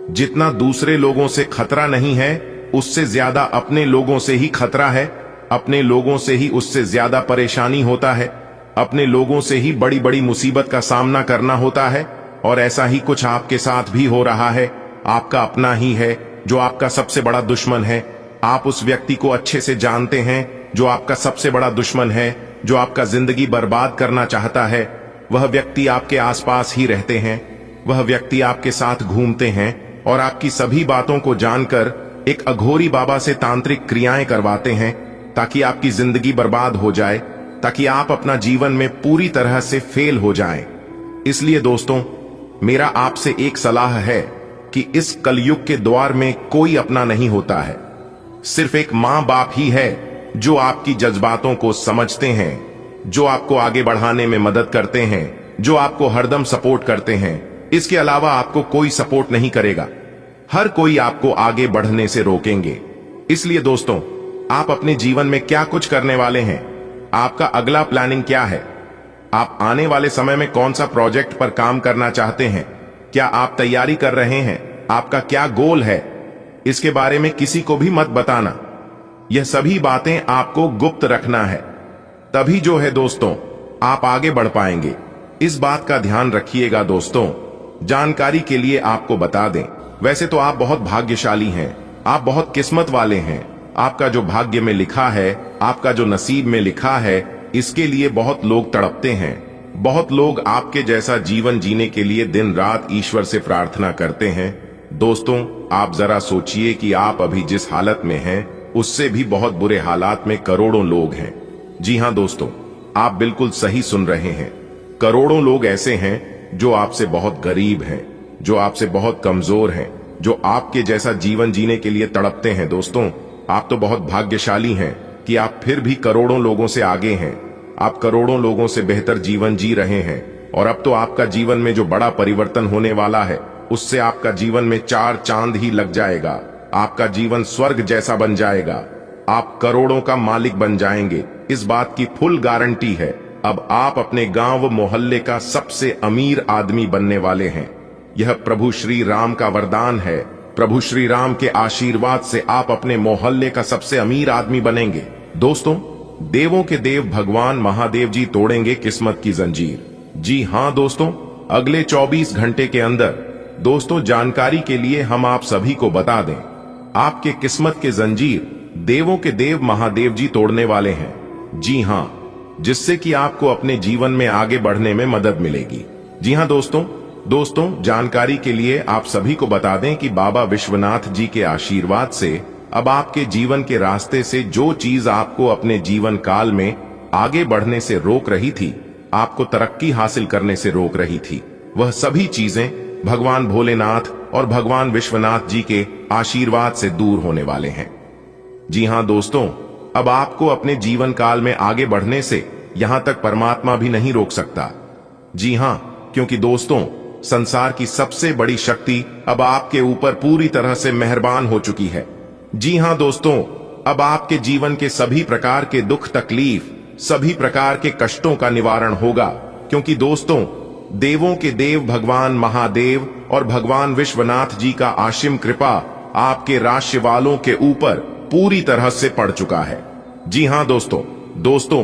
जितना दूसरे लोगों से खतरा नहीं है, उससे ज्यादा अपने लोगों से ही खतरा है। अपने लोगों से ही उससे ज्यादा परेशानी होता है। अपने लोगों से ही बड़ी बड़ी मुसीबत का सामना करना होता है। और ऐसा ही कुछ आपके साथ भी हो रहा है। आपका अपना ही है जो आपका सबसे बड़ा दुश्मन है। आप उस व्यक्ति को अच्छे से जानते हैं जो आपका सबसे बड़ा दुश्मन है, जो आपका जिंदगी बर्बाद करना चाहता है। वह व्यक्ति आपके आसपास ही रहते हैं, वह व्यक्ति आपके साथ घूमते हैं और आपकी सभी बातों को जानकर एक अघोरी बाबा से तांत्रिक क्रियाएं करवाते हैं ताकि आपकी जिंदगी बर्बाद हो जाए, ताकि आप अपना जीवन में पूरी तरह से फेल हो जाएं। इसलिए दोस्तों, मेरा आपसे एक सलाह है कि इस कलयुग के द्वार में कोई अपना नहीं होता है। सिर्फ एक मां बाप ही है जो आपकी जज्बातों को समझते हैं, जो आपको आगे बढ़ाने में मदद करते हैं, जो आपको हरदम सपोर्ट करते हैं। इसके अलावा आपको कोई सपोर्ट नहीं करेगा। हर कोई आपको आगे बढ़ने से रोकेंगे। इसलिए दोस्तों, आप अपने जीवन में क्या कुछ करने वाले हैं? आपका अगला प्लानिंग क्या है? आप आने वाले समय में कौन सा प्रोजेक्ट पर काम करना चाहते हैं? क्या आप तैयारी कर रहे हैं? आपका क्या गोल है? इसके बारे में किसी को भी मत बताना। यह सभी बातें आपको गुप्त रखना है। तभी जो है दोस्तों, आप आगे बढ़ पाएंगे। इस बात का ध्यान रखिएगा दोस्तों। जानकारी के लिए आपको बता दें, वैसे तो आप बहुत भाग्यशाली हैं, आप बहुत किस्मत वाले हैं। आपका जो भाग्य में लिखा है, आपका जो नसीब में लिखा है, इसके लिए बहुत लोग तड़पते हैं। बहुत लोग आपके जैसा जीवन जीने के लिए दिन रात ईश्वर से प्रार्थना करते हैं। दोस्तों, आप जरा सोचिए कि आप अभी जिस हालत में हैं, उससे भी बहुत बुरे हालात में करोड़ों लोग हैं। जी हां दोस्तों, आप बिल्कुल सही सुन रहे हैं। करोड़ों लोग ऐसे हैं जो आपसे बहुत गरीब हैं, जो आपसे बहुत कमजोर हैं, जो आपके जैसा जीवन जीने के लिए तड़पते हैं। दोस्तों, आप तो बहुत भाग्यशाली हैं कि आप फिर भी करोड़ों लोगों से आगे हैं। आप करोड़ों लोगों से बेहतर जीवन जी रहे हैं और अब तो आपका जीवन में जो बड़ा परिवर्तन होने वाला है, उससे आपका जीवन में 4 चांद ही लग जाएगा। आपका जीवन स्वर्ग जैसा बन जाएगा। आप करोड़ों का मालिक बन जाएंगे, इस बात की फुल गारंटी है। अब आप अपने गांव मोहल्ले का सबसे अमीर आदमी बनने वाले हैं। यह प्रभु श्री राम का वरदान है। प्रभु श्री राम के आशीर्वाद से आप अपने मोहल्ले का सबसे अमीर आदमी बनेंगे। दोस्तों, देवों के देव भगवान महादेव जी तोड़ेंगे किस्मत की जंजीर। जी हां दोस्तों, अगले 24 घंटे के अंदर दोस्तों, जानकारी के लिए हम आप सभी को बता दें, आपके किस्मत के जंजीर देवों के देव महादेव जी तोड़ने वाले हैं। जी हां, जिससे कि आपको अपने जीवन में आगे बढ़ने में मदद मिलेगी। जी हां दोस्तों, जानकारी के लिए आप सभी को बता दें कि बाबा विश्वनाथ जी के आशीर्वाद से अब आपके जीवन के रास्ते से जो चीज आपको अपने जीवन काल में आगे बढ़ने से रोक रही थी, आपको तरक्की हासिल करने से रोक रही थी, वह सभी चीजें भगवान भोलेनाथ और भगवान विश्वनाथ जी के आशीर्वाद से दूर होने वाले हैं। जी हां दोस्तों, अब आपको अपने जीवन काल में आगे बढ़ने से यहां तक परमात्मा भी नहीं रोक सकता। जी हां, क्योंकि दोस्तों, संसार की सबसे बड़ी शक्ति अब आपके ऊपर पूरी तरह से मेहरबान हो चुकी है। जी हां दोस्तों, अब आपके जीवन के सभी प्रकार के दुख तकलीफ, सभी प्रकार के कष्टों का निवारण होगा, क्योंकि दोस्तों, देवों के देव भगवान महादेव और भगवान विश्वनाथ जी का आशिम कृपा आपके राशि वालों के ऊपर पूरी तरह से पड़ चुका है। जी हां दोस्तों,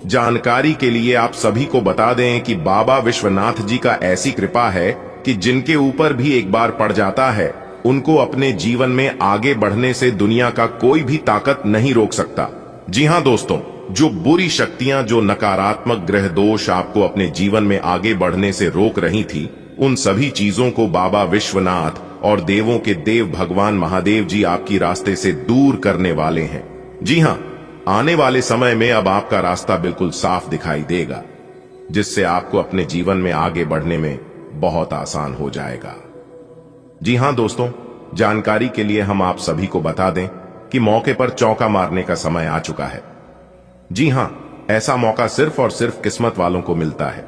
जानकारी के लिए आप सभी को बता दें कि बाबा विश्वनाथ जी का ऐसी कृपा है कि जिनके ऊपर भी एक बार पड़ जाता है, उनको अपने जीवन में आगे बढ़ने से दुनिया का कोई भी ताकत नहीं रोक सकता। जी हां दोस्तों, जो बुरी शक्तियां, जो नकारात्मक ग्रह दोष आपको अपने जीवन में आगे बढ़ने से रोक रही थी, उन सभी चीजों को बाबा विश्वनाथ और देवों के देव भगवान महादेव जी आपकी रास्ते से दूर करने वाले हैं। जी हां, आने वाले समय में अब आपका रास्ता बिल्कुल साफ दिखाई देगा, जिससे आपको अपने जीवन में आगे बढ़ने में बहुत आसान हो जाएगा। जी हां दोस्तों, जानकारी के लिए हम आप सभी को बता दें कि मौके पर चौका मारने का समय आ चुका है। जी हां, ऐसा मौका सिर्फ और सिर्फ किस्मत वालों को मिलता है।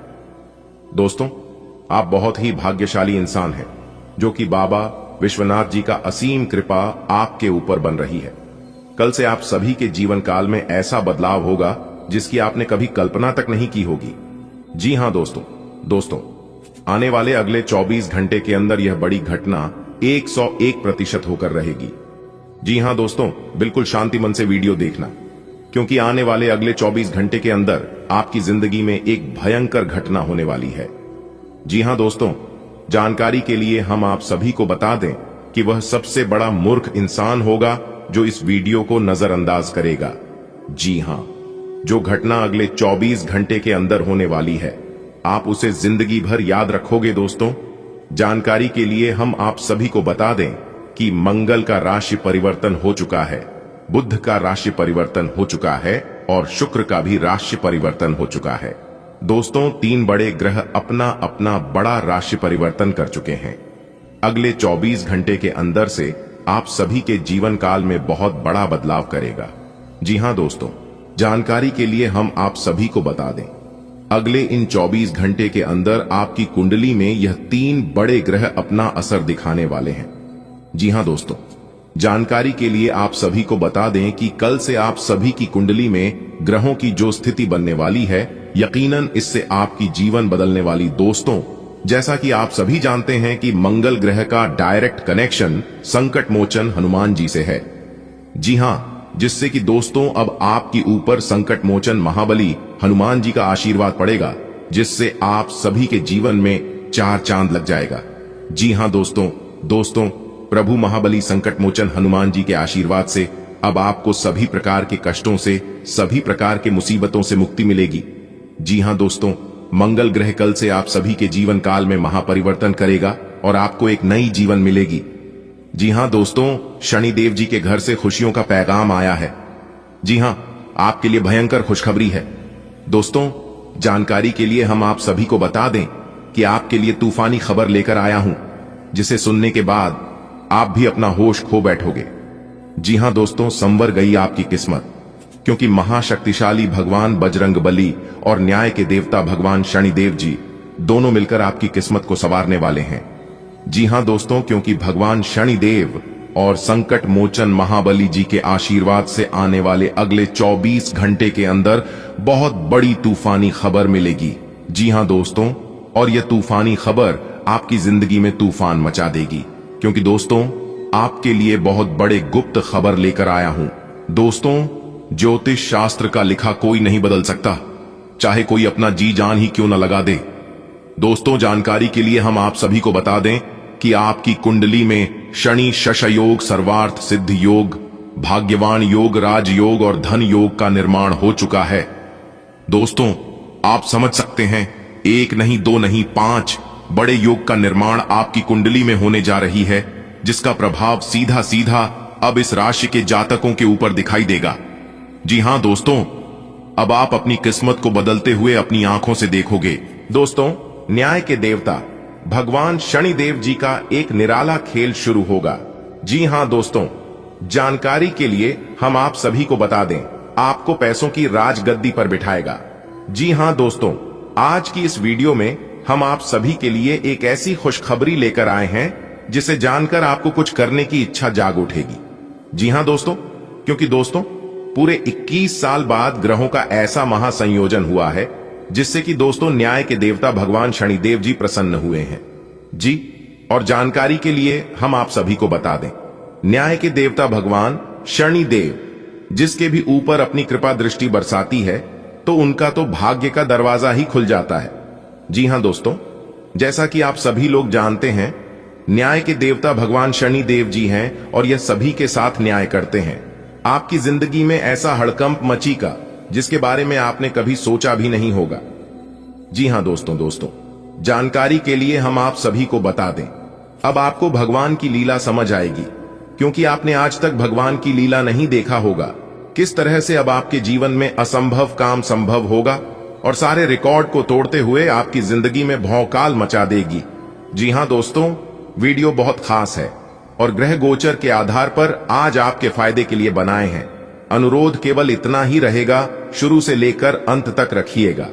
दोस्तों, आप बहुत ही भाग्यशाली इंसान हैं, जो कि बाबा विश्वनाथ जी का असीम कृपा आपके ऊपर बन रही है। कल से आप सभी के जीवन काल में ऐसा बदलाव होगा जिसकी आपने कभी कल्पना तक नहीं की होगी। जी हां दोस्तों, आने वाले अगले 24 घंटे के अंदर यह बड़ी घटना 101% होकर रहेगी। जी हां दोस्तों, बिल्कुल शांति मन से वीडियो देखना, क्योंकि आने वाले अगले 24 घंटे के अंदर आपकी जिंदगी में एक भयंकर घटना होने वाली है। जी हां दोस्तों, जानकारी के लिए हम आप सभी को बता दें कि वह सबसे बड़ा मूर्ख इंसान होगा जो इस वीडियो को नजरअंदाज करेगा। जी हां, जो घटना अगले 24 घंटे के अंदर होने वाली है, आप उसे जिंदगी भर याद रखोगे। दोस्तों, जानकारी के लिए हम आप सभी को बता दें कि मंगल का राशि परिवर्तन हो चुका है, बुध का राशि परिवर्तन हो चुका है और शुक्र का भी राशि परिवर्तन हो चुका है। दोस्तों, 3 बड़े ग्रह अपना अपना बड़ा राशि परिवर्तन कर चुके हैं। अगले 24 घंटे के अंदर से आप सभी के जीवन काल में बहुत बड़ा बदलाव करेगा। जी हां दोस्तों, जानकारी के लिए हम आप सभी को बता दें, अगले इन 24 घंटे के अंदर आपकी कुंडली में यह 3 बड़े ग्रह अपना असर दिखाने वाले हैं। जी हां दोस्तों, जानकारी के लिए आप सभी को बता दें कि कल से आप सभी की कुंडली में ग्रहों की जो स्थिति बनने वाली है, यकीनन इससे आपकी जीवन बदलने वाली। दोस्तों, जैसा कि आप सभी जानते हैं कि मंगल ग्रह का डायरेक्ट कनेक्शन संकट मोचन हनुमान जी से है। जी हां, जिससे कि दोस्तों अब आपकी ऊपर संकट मोचन महाबली हनुमान जी का आशीर्वाद पड़ेगा, जिससे आप सभी के जीवन में 4 चांद लग जाएगा। जी हां दोस्तों, प्रभु महाबली संकट मोचन हनुमान जी के आशीर्वाद से अब आपको सभी प्रकार के कष्टों से, सभी प्रकार के मुसीबतों से मुक्ति मिलेगी। जी हां दोस्तों, मंगल ग्रह कल से आप सभी के जीवन काल में महापरिवर्तन करेगा और आपको एक नई जीवन मिलेगी। जी हां दोस्तों, शनिदेव जी के घर से खुशियों का पैगाम आया है। जी हां, आपके लिए भयंकर खुशखबरी है। दोस्तों, जानकारी के लिए हम आप सभी को बता दें कि आपके लिए तूफानी खबर लेकर आया हूं, जिसे सुनने के बाद आप भी अपना होश खो बैठोगे। जी हां दोस्तों, संवर गई आपकी किस्मत, क्योंकि महाशक्तिशाली भगवान बजरंगबली और न्याय के देवता भगवान शनिदेव जी दोनों मिलकर आपकी किस्मत को संवारने वाले हैं। जी हां दोस्तों, क्योंकि भगवान शनिदेव और संकट मोचन महाबली जी के आशीर्वाद से आने वाले अगले 24 घंटे के अंदर बहुत बड़ी तूफानी खबर मिलेगी। जी हां दोस्तों, और यह तूफानी खबर आपकी जिंदगी में तूफान मचा देगी, क्योंकि दोस्तों आपके लिए बहुत बड़े गुप्त खबर लेकर आया हूं। दोस्तों, ज्योतिष शास्त्र का लिखा कोई नहीं बदल सकता, चाहे कोई अपना जी जान ही क्यों न लगा दे। दोस्तों, जानकारी के लिए हम आप सभी को बता दें कि आपकी कुंडली में शनि शश योग, सर्वार्थ सिद्ध योग, भाग्यवान योग, राजयोग और धन योग का निर्माण हो चुका है। दोस्तों, आप समझ सकते हैं, एक नहीं, दो नहीं, 5 बड़े योग का निर्माण आपकी कुंडली में होने जा रही है, जिसका प्रभाव सीधा सीधा अब इस राशि के जातकों के ऊपर दिखाई देगा। जी हां दोस्तों, अब आप अपनी किस्मत को बदलते हुए अपनी आंखों से देखोगे। दोस्तों, न्याय के देवता भगवान शनिदेव जी का एक निराला खेल शुरू होगा। जी हां दोस्तों, जानकारी के लिए हम आप सभी को बता दें, आपको पैसों की राजगद्दी पर बिठाएगा। जी हां दोस्तों, आज की इस वीडियो में हम आप सभी के लिए एक ऐसी खुशखबरी लेकर आए हैं जिसे जानकर आपको कुछ करने की इच्छा जाग उठेगी। जी हां दोस्तों, क्योंकि दोस्तों पूरे 21 साल बाद ग्रहों का ऐसा महासंयोजन हुआ है जिससे कि दोस्तों न्याय के देवता भगवान शनिदेव जी प्रसन्न हुए हैं। जी, और जानकारी के लिए हम आप सभी को बता दें, न्याय के देवता भगवान शनिदेव जिसके भी ऊपर अपनी कृपा दृष्टि बरसाती है तो उनका तो भाग्य का दरवाजा ही खुल जाता है। जी हां दोस्तों, जैसा कि आप सभी लोग जानते हैं, न्याय के देवता भगवान शनिदेव जी हैं और यह सभी के साथ न्याय करते हैं। आपकी जिंदगी में ऐसा हड़कंप मचेगा जिसके बारे में आपने कभी सोचा भी नहीं होगा। जी हां दोस्तों, जानकारी के लिए हम आप सभी को बता दें, अब आपको भगवान की लीला समझ आएगी, क्योंकि आपने आज तक भगवान की लीला नहीं देखा होगा। किस तरह से अब आपके जीवन में असंभव काम संभव होगा और सारे रिकॉर्ड को तोड़ते हुए आपकी जिंदगी में भौकाल मचा देगी। जी हां दोस्तों, वीडियो बहुत खास है और ग्रह गोचर के आधार पर आज आपके फायदे के लिए बनाए हैं। अनुरोध केवल इतना ही रहेगा, शुरू से लेकर अंत तक रखिएगा।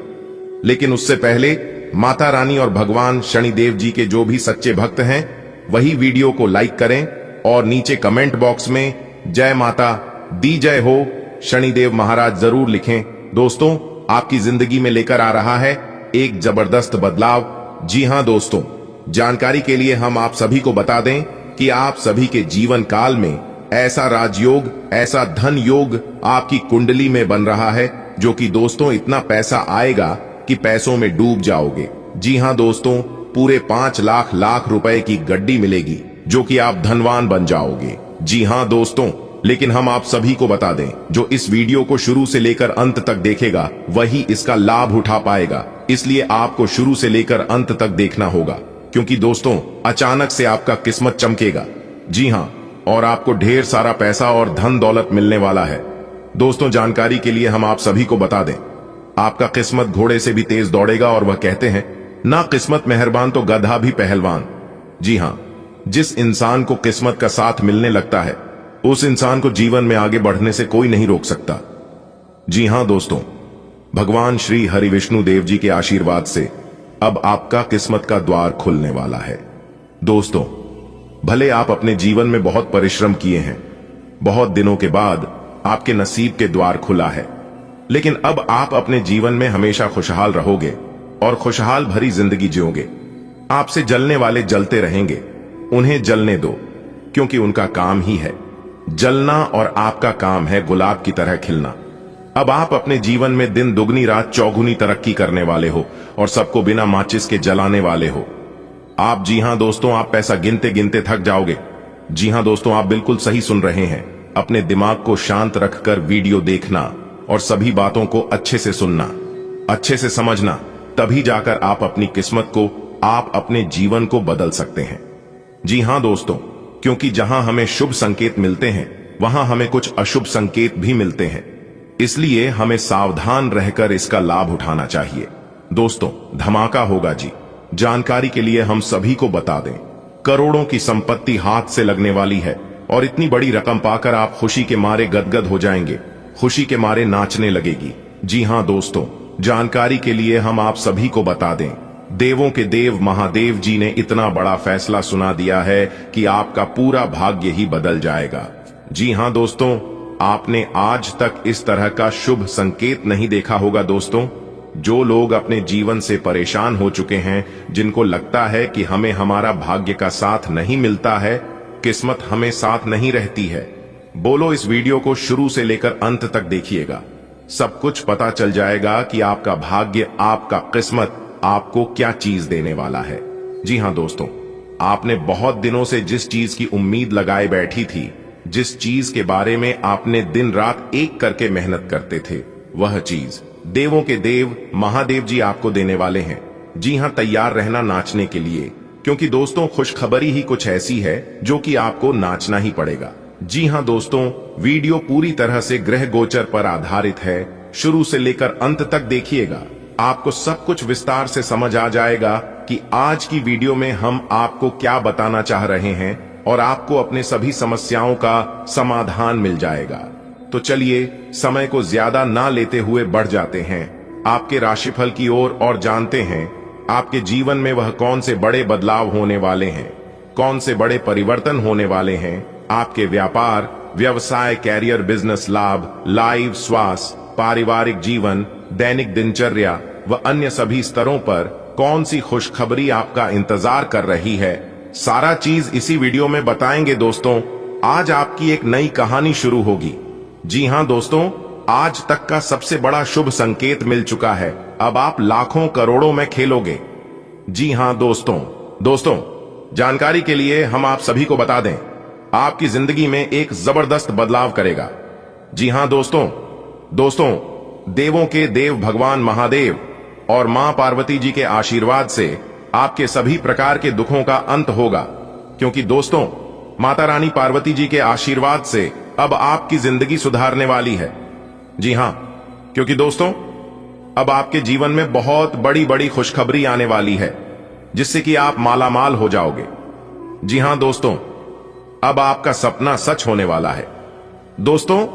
लेकिन उससे पहले माता रानी और भगवान शनिदेव जी के जो भी सच्चे भक्त हैं वही वीडियो को लाइक करें और नीचे कमेंट बॉक्स में जय माता दी जय हो शनिदेव महाराज जरूर लिखें। दोस्तों, आपकी जिंदगी में लेकर आ रहा है एक जबरदस्त बदलाव। जी हां दोस्तों, जानकारी के लिए हम आप सभी को बता दें कि आप सभी के जीवन काल में ऐसा राजयोग, ऐसा धन योग आपकी कुंडली में बन रहा है जो कि दोस्तों इतना पैसा आएगा कि पैसों में डूब जाओगे। जी हां दोस्तों, पूरे 5 लाख रुपए की गड्डी मिलेगी जो कि आप धनवान बन जाओगे। जी हां दोस्तों, लेकिन हम आप सभी को बता दें, जो इस वीडियो को शुरू से लेकर अंत तक देखेगा वही इसका लाभ उठा पाएगा। इसलिए आपको शुरू से लेकर अंत तक देखना होगा, क्योंकि दोस्तों अचानक से आपका किस्मत चमकेगा। जी हां, और आपको ढेर सारा पैसा और धन दौलत मिलने वाला है। दोस्तों, जानकारी के लिए हम आप सभी को बता दें, आपका किस्मत घोड़े से भी तेज दौड़ेगा और वह कहते हैं ना किस्मत मेहरबान तो गधा भी पहलवान। जी हां, जिस इंसान को किस्मत का साथ मिलने लगता है उस इंसान को जीवन में आगे बढ़ने से कोई नहीं रोक सकता। जी हां दोस्तों, भगवान श्री हरि विष्णु देव जी के आशीर्वाद से अब आपका किस्मत का द्वार खुलने वाला है। दोस्तों, भले आप अपने जीवन में बहुत परिश्रम किए हैं, बहुत दिनों के बाद आपके नसीब के द्वार खुला है, लेकिन अब आप अपने जीवन में हमेशा खुशहाल रहोगे और खुशहाल भरी जिंदगी जियोगे। आपसे जलने वाले जलते रहेंगे, उन्हें जलने दो, क्योंकि उनका काम ही है जलना और आपका काम है गुलाब की तरह खिलना। अब आप अपने जीवन में दिन दुगनी रात चौगुनी तरक्की करने वाले हो और सबको बिना माचिस के जलाने वाले हो आप। जी हां दोस्तों, आप पैसा गिनते गिनते थक जाओगे। जी हां दोस्तों, आप बिल्कुल सही सुन रहे हैं। अपने दिमाग को शांत रखकर वीडियो देखना और सभी बातों को अच्छे से सुनना, अच्छे से समझना, तभी जाकर आप अपनी किस्मत को, आप अपने जीवन को बदल सकते हैं। जी हां दोस्तों, क्योंकि जहां हमें शुभ संकेत मिलते हैं वहां हमें कुछ अशुभ संकेत भी मिलते हैं। इसलिए हमें सावधान रहकर इसका लाभ उठाना चाहिए। दोस्तों, धमाका होगा जी। जानकारी के लिए हम सभी को बता दें, करोड़ों की संपत्ति हाथ से लगने वाली है और इतनी बड़ी रकम पाकर आप खुशी के मारे गदगद हो जाएंगे, खुशी के मारे नाचने लगेगी। जी हां दोस्तों, जानकारी के लिए हम आप सभी को बता दें, देवों के देव महादेव जी ने इतना बड़ा फैसला सुना दिया है कि आपका पूरा भाग्य ही बदल जाएगा। जी हां दोस्तों, आपने आज तक इस तरह का शुभ संकेत नहीं देखा होगा। दोस्तों, जो लोग अपने जीवन से परेशान हो चुके हैं, जिनको लगता है कि हमें हमारा भाग्य का साथ नहीं मिलता है, किस्मत हमें साथ नहीं रहती है, बोलो इस वीडियो को शुरू से लेकर अंत तक देखिएगा। सब कुछ पता चल जाएगा कि आपका भाग्य, आपका किस्मत आपको क्या चीज देने वाला है। जी हां दोस्तों, आपने बहुत दिनों से जिस चीज की उम्मीद लगाए बैठी थी, जिस चीज के बारे में आपने दिन रात एक करके मेहनत करते थे, वह चीज देवों के देव महादेव जी आपको देने वाले हैं। जी हां, तैयार रहना नाचने के लिए, क्योंकि दोस्तों खुशखबरी ही कुछ ऐसी है जो कि आपको नाचना ही पड़ेगा। जी हां दोस्तों, वीडियो पूरी तरह से ग्रह गोचर पर आधारित है। शुरू से लेकर अंत तक देखिएगा, आपको सब कुछ विस्तार से समझ आ जाएगा कि आज की वीडियो में हम आपको क्या बताना चाह रहे हैं और आपको अपने सभी समस्याओं का समाधान मिल जाएगा। तो चलिए समय को ज्यादा ना लेते हुए बढ़ जाते हैं आपके राशिफल की ओर और जानते हैं आपके जीवन में वह कौन से बड़े बदलाव होने वाले हैं, कौन से बड़े परिवर्तन होने वाले हैं। आपके व्यापार, व्यवसाय, कैरियर, बिजनेस, लाभ, लाइव, स्वास्थ्य, पारिवारिक जीवन, दैनिक दिनचर्या व अन्य सभी स्तरों पर कौन सी खुशखबरी आपका इंतजार कर रही है, सारा चीज इसी वीडियो में बताएंगे। दोस्तों, आज आपकी एक नई कहानी शुरू होगी। जी हां दोस्तों, आज तक का सबसे बड़ा शुभ संकेत मिल चुका है। अब आप लाखों करोड़ों में खेलोगे। जी हां दोस्तों, जानकारी के लिए हम आप सभी को बता दें, आपकी जिंदगी में एक जबरदस्त बदलाव करेगा। जी हां दोस्तों, देवों के देव भगवान महादेव और मां पार्वती जी के आशीर्वाद से आपके सभी प्रकार के दुखों का अंत होगा, क्योंकि दोस्तों माता रानी पार्वती जी के आशीर्वाद से अब आपकी जिंदगी सुधारने वाली है। जी हां, क्योंकि दोस्तों अब आपके जीवन में बहुत बड़ी बड़ी खुशखबरी आने वाली है, जिससे कि आप मालामाल हो जाओगे। जी हां दोस्तों, अब आपका सपना सच होने वाला है। दोस्तों,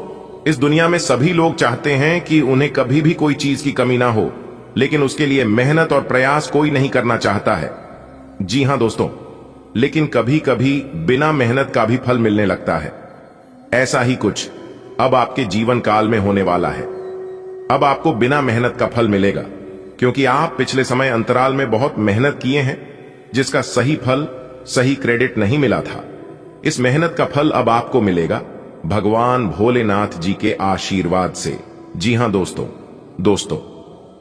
इस दुनिया में सभी लोग चाहते हैं कि उन्हें कभी भी कोई चीज की कमी ना हो, लेकिन उसके लिए मेहनत और प्रयास कोई नहीं करना चाहता है। जी हां दोस्तों, लेकिन कभी कभी बिना मेहनत का भी फल मिलने लगता है। ऐसा ही कुछ अब आपके जीवन काल में होने वाला है। अब आपको बिना मेहनत का फल मिलेगा, क्योंकि आप पिछले समय अंतराल में बहुत मेहनत किए हैं, जिसका सही फल, सही क्रेडिट नहीं मिला था। इस मेहनत का फल अब आपको मिलेगा भगवान भोलेनाथ जी के आशीर्वाद से। जी हां दोस्तों,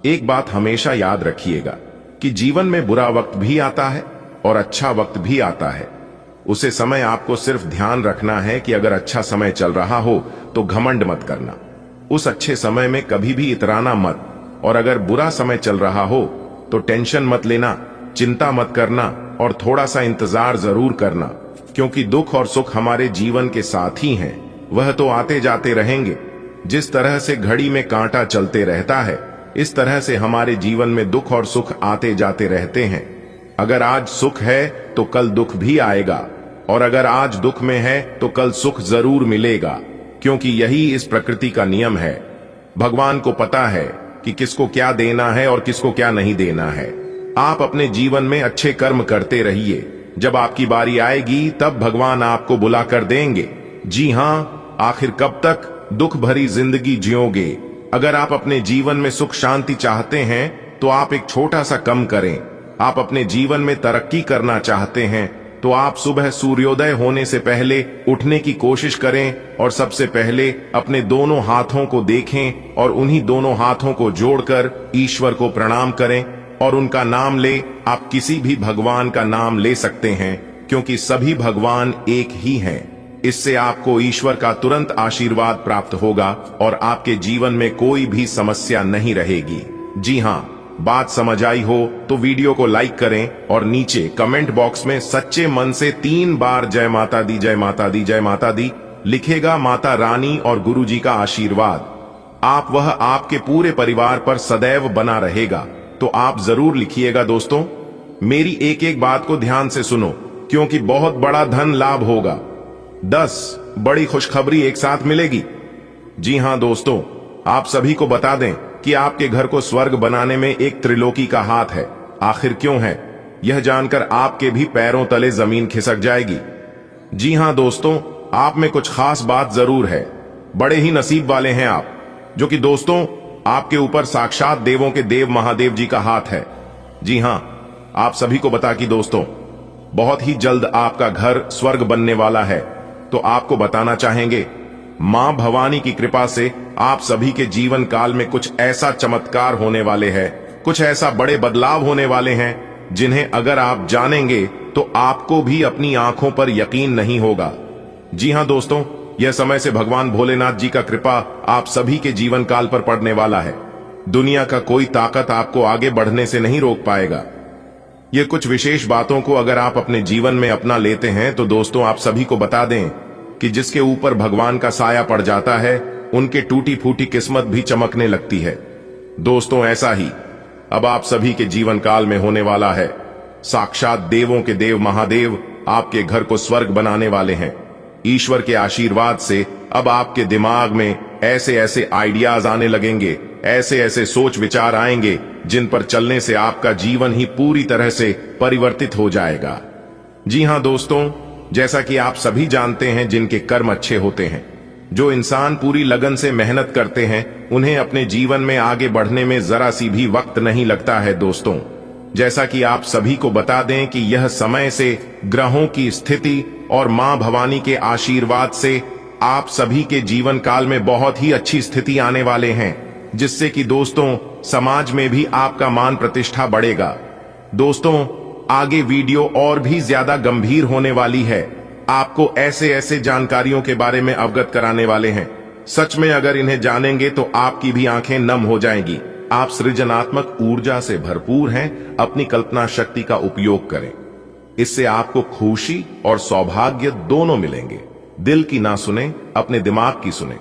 एक बात हमेशा याद रखिएगा कि जीवन में बुरा वक्त भी आता है और अच्छा वक्त भी आता है। उसे समय आपको सिर्फ ध्यान रखना है कि अगर अच्छा समय चल रहा हो तो घमंड मत करना, उस अच्छे समय में कभी भी इतराना मत, और अगर बुरा समय चल रहा हो तो टेंशन मत लेना, चिंता मत करना और थोड़ा सा इंतजार जरूर करना, क्योंकि दुख और सुख हमारे जीवन के साथ ही हैं, वह तो आते जाते रहेंगे। जिस तरह से घड़ी में कांटा चलते रहता है, इस तरह से हमारे जीवन में दुख और सुख आते जाते रहते हैं। अगर आज सुख है तो कल दुख भी आएगा, और अगर आज दुख में है तो कल सुख जरूर मिलेगा, क्योंकि यही इस प्रकृति का नियम है। भगवान को पता है कि किसको क्या देना है और किसको क्या नहीं देना है। आप अपने जीवन में अच्छे कर्म करते रहिए, जब आपकी बारी आएगी तब भगवान आपको बुला कर देंगे। जी हां, आखिर कब तक दुख भरी जिंदगी जियोगे? अगर आप अपने जीवन में सुख शांति चाहते हैं तो आप एक छोटा सा कम करें। आप अपने जीवन में तरक्की करना चाहते हैं तो आप सुबह सूर्योदय होने से पहले उठने की कोशिश करें और सबसे पहले अपने दोनों हाथों को देखें और उन्हीं दोनों हाथों को जोड़कर ईश्वर को प्रणाम करें और उनका नाम ले। आप किसी भी भगवान का नाम ले सकते हैं, क्योंकि सभी भगवान एक ही हैं। इससे आपको ईश्वर का तुरंत आशीर्वाद प्राप्त होगा और आपके जीवन में कोई भी समस्या नहीं रहेगी। जी हां, बात समझ आई हो तो वीडियो को लाइक करें और नीचे कमेंट बॉक्स में सच्चे मन से 3 बार जय माता दी, जय माता दी, जय माता दी लिखेगा। माता रानी और गुरु जी का आशीर्वाद आप वह आपके पूरे परिवार पर सदैव बना रहेगा। तो आप जरूर लिखिएगा दोस्तों। मेरी एक एक बात को ध्यान से सुनो, क्योंकि बहुत बड़ा धन लाभ होगा। 10 बड़ी खुशखबरी एक साथ मिलेगी। जी हां दोस्तों, आप सभी को बता दें कि आपके घर को स्वर्ग बनाने में एक त्रिलोकी का हाथ है। आखिर क्यों है, यह जानकर आपके भी पैरों तले जमीन खिसक जाएगी। जी हां दोस्तों, आप में कुछ खास बात जरूर है। बड़े ही नसीब वाले हैं आप, जो कि दोस्तों आपके ऊपर साक्षात देवों के देव महादेव जी का हाथ है। जी हां, आप सभी को बता कि दोस्तों बहुत ही जल्द आपका घर स्वर्ग बनने वाला है। तो आपको बताना चाहेंगे, मां भवानी की कृपा से आप सभी के जीवन काल में कुछ ऐसा चमत्कार होने वाले हैं, कुछ ऐसा बड़े बदलाव होने वाले हैं, जिन्हें अगर आप जानेंगे तो आपको भी अपनी आंखों पर यकीन नहीं होगा। जी हां दोस्तों, यह समय से भगवान भोलेनाथ जी का कृपा आप सभी के जीवन काल पर पड़ने वाला है। दुनिया का कोई ताकत आपको आगे बढ़ने से नहीं रोक पाएगा। ये कुछ विशेष बातों को अगर आप अपने जीवन में अपना लेते हैं तो दोस्तों आप सभी को बता दें कि जिसके ऊपर भगवान का साया पड़ जाता है, उनके टूटी फूटी किस्मत भी चमकने लगती है। दोस्तों ऐसा ही अब आप सभी के जीवन काल में होने वाला है। साक्षात देवों के देव महादेव आपके घर को स्वर्ग बनाने वाले हैं। ईश्वर के आशीर्वाद से अब आपके दिमाग में ऐसे ऐसे आइडियाज आने लगेंगे, ऐसे ऐसे सोच विचार आएंगे, जिन पर चलने से आपका जीवन ही पूरी तरह से परिवर्तित हो जाएगा। जी हां दोस्तों, जैसा कि आप सभी जानते हैं, जिनके कर्म अच्छे होते हैं, जो इंसान पूरी लगन से मेहनत करते हैं, उन्हें अपने जीवन में आगे बढ़ने में जरा सी भी वक्त नहीं लगता है। दोस्तों जैसा कि आप सभी को बता दें कि यह समय से ग्रहों की स्थिति और मां भवानी के आशीर्वाद से आप सभी के जीवन काल में बहुत ही अच्छी स्थिति आने वाले हैं, जिससे कि दोस्तों समाज में भी आपका मान प्रतिष्ठा बढ़ेगा। दोस्तों आगे वीडियो और भी ज्यादा गंभीर होने वाली है। आपको ऐसे ऐसे जानकारियों के बारे में अवगत कराने वाले हैं, सच में अगर इन्हें जानेंगे तो आपकी भी आंखें नम हो जाएंगी। आप सृजनात्मक ऊर्जा से भरपूर हैं, अपनी कल्पना शक्ति का उपयोग करें। इससे आपको खुशी और सौभाग्य दोनों मिलेंगे। दिल की ना सुने, अपने दिमाग की सुने।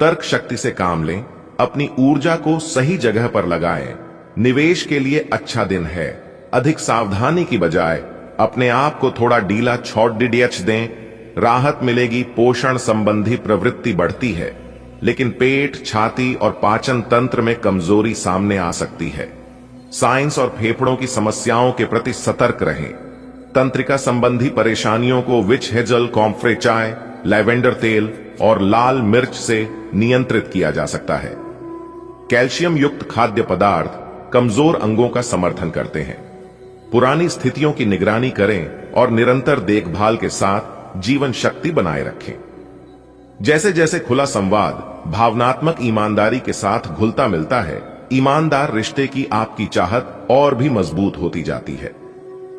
तर्क शक्ति से काम लें, अपनी ऊर्जा को सही जगह पर लगाएं। निवेश के लिए अच्छा दिन है। अधिक सावधानी की बजाय अपने आप को थोड़ा ढीला छोड़ दें। राहत मिलेगी, पोषण संबंधी प्रवृत्ति बढ़ती है, लेकिन पेट, छाती और पाचन तंत्र में कमजोरी सामने आ सकती है। साइंस और फेफड़ों की समस्याओं के प्रति सतर्क रहें। तंत्रिका संबंधी परेशानियों को विच हेजल, कॉम्फ्रे चाय, लैवेंडर तेल और लाल मिर्च से नियंत्रित किया जा सकता है। कैल्शियम युक्त खाद्य पदार्थ कमजोर अंगों का समर्थन करते हैं। पुरानी स्थितियों की निगरानी करें और निरंतर देखभाल के साथ जीवन शक्ति बनाए रखें। जैसे जैसे खुला संवाद भावनात्मक ईमानदारी के साथ घुलता मिलता है, ईमानदार रिश्ते की आपकी चाहत और भी मजबूत होती जाती है।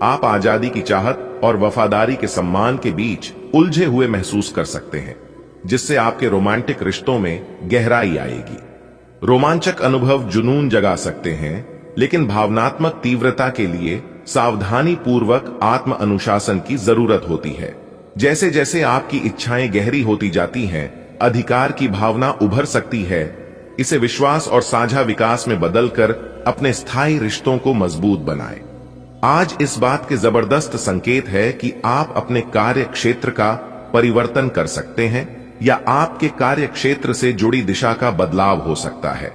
आप आजादी की चाहत और वफादारी के सम्मान के बीच उलझे हुए महसूस कर सकते हैं, जिससे आपके रोमांटिक रिश्तों में गहराई आएगी। रोमांचक अनुभव जुनून जगा सकते हैं, लेकिन भावनात्मक तीव्रता के लिए सावधानी पूर्वक आत्म अनुशासन की जरूरत होती है। जैसे जैसे आपकी इच्छाएं गहरी होती जाती हैं, अधिकार की भावना उभर सकती है। इसे विश्वास और साझा विकास में बदलकर अपने स्थायी रिश्तों को मजबूत बनाएं। आज इस बात के जबरदस्त संकेत है कि आप अपने कार्य क्षेत्र का परिवर्तन कर सकते हैं, या आपके कार्य क्षेत्र से जुड़ी दिशा का बदलाव हो सकता है।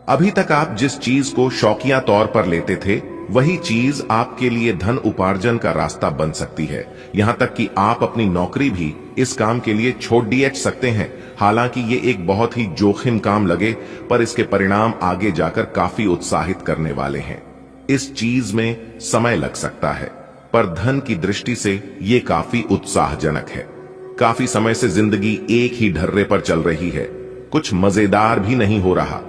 अभी तक आप जिस चीज को शौकिया तौर पर लेते थे, वही चीज आपके लिए धन उपार्जन का रास्ता बन सकती है। यहां तक कि आप अपनी नौकरी भी इस काम के लिए छोड़ सकते हैं। हालांकि ये एक बहुत ही जोखिम काम लगे, पर इसके परिणाम आगे जाकर काफी उत्साहित करने वाले हैं। इस चीज में समय लग सकता है, पर धन की दृष्टि से ये काफी उत्साहजनक है। काफी समय से जिंदगी एक ही ढर्रे पर चल रही है, कुछ मजेदार भी नहीं हो रहा।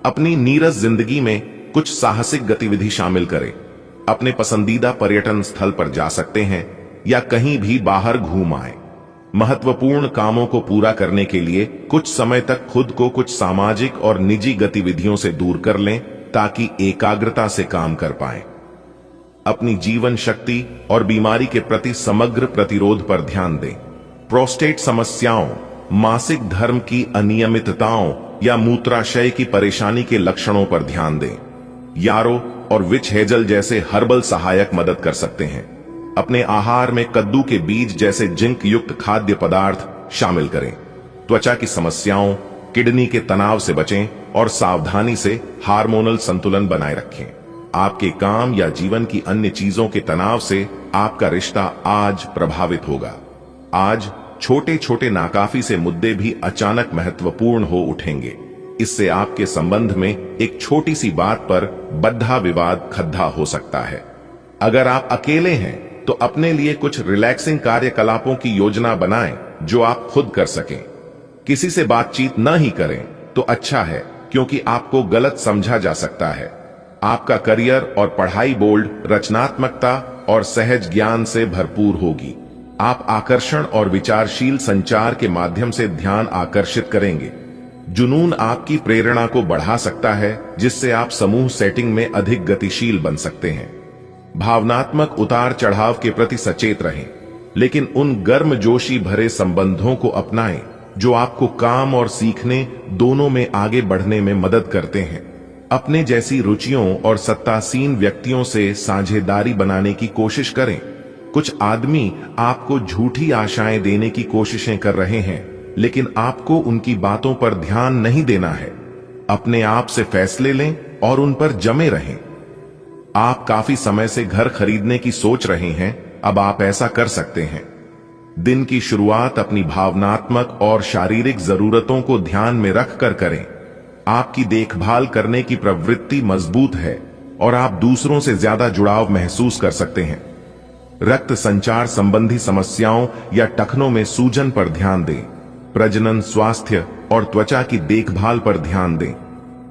अपनी नीरस जिंदगी में कुछ साहसिक गतिविधि शामिल करें। अपने पसंदीदा पर्यटन स्थल पर जा सकते हैं या कहीं भी बाहर घूम आए। महत्वपूर्ण कामों को पूरा करने के लिए कुछ समय तक खुद को कुछ सामाजिक और निजी गतिविधियों से दूर कर लें, ताकि एकाग्रता से काम कर पाएं। अपनी जीवन शक्ति और बीमारी के प्रति समग्र प्रतिरोध पर ध्यान दें। प्रोस्टेट समस्याओं, मासिक धर्म की अनियमितताओं या मूत्राशय की परेशानी के लक्षणों पर ध्यान दें। यारो और विच हेजल जैसे हर्बल सहायक मदद कर सकते हैं। अपने आहार में कद्दू के बीज जैसे जिंक युक्त खाद्य पदार्थ शामिल करें। त्वचा की समस्याओं, किडनी के तनाव से बचें और सावधानी से हार्मोनल संतुलन बनाए रखें। आपके काम या जीवन की अन्य चीजों के तनाव से आपका रिश्ता आज प्रभावित होगा। आज छोटे छोटे नाकाफी से मुद्दे भी अचानक महत्वपूर्ण हो उठेंगे। इससे आपके संबंध में एक छोटी सी बात पर बद्धा विवाद खद्दा हो सकता है। अगर आप अकेले हैं तो अपने लिए कुछ रिलैक्सिंग कार्यकलापों की योजना बनाएं जो आप खुद कर सकें। किसी से बातचीत न ही करें तो अच्छा है, क्योंकि आपको गलत समझा जा सकता है। आपका करियर और पढ़ाई बोल्ड, रचनात्मकता और सहज ज्ञान से भरपूर होगी। आप आकर्षण और विचारशील संचार के माध्यम से ध्यान आकर्षित करेंगे। जुनून आपकी प्रेरणा को बढ़ा सकता है, जिससे आप समूह सेटिंग में अधिक गतिशील बन सकते हैं। भावनात्मक उतार चढ़ाव के प्रति सचेत रहें, लेकिन उन गर्मजोशी भरे संबंधों को अपनाएं जो आपको काम और सीखने दोनों में आगे बढ़ने में मदद करते हैं। अपने जैसी रुचियों और सत्तासीन व्यक्तियों से साझेदारी बनाने की कोशिश करें। कुछ आदमी आपको झूठी आशाएं देने की कोशिशें कर रहे हैं, लेकिन आपको उनकी बातों पर ध्यान नहीं देना है। अपने आप से फैसले लें और उन पर जमे रहें। आप काफी समय से घर खरीदने की सोच रहे हैं, अब आप ऐसा कर सकते हैं। दिन की शुरुआत अपनी भावनात्मक और शारीरिक जरूरतों को ध्यान में रखकर करें। आपकी देखभाल करने की प्रवृत्ति मजबूत है और आप दूसरों से ज्यादा जुड़ाव महसूस कर सकते हैं। रक्त संचार संबंधी समस्याओं या टखनों में सूजन पर ध्यान दें। प्रजनन, स्वास्थ्य और त्वचा की देखभाल पर ध्यान दें।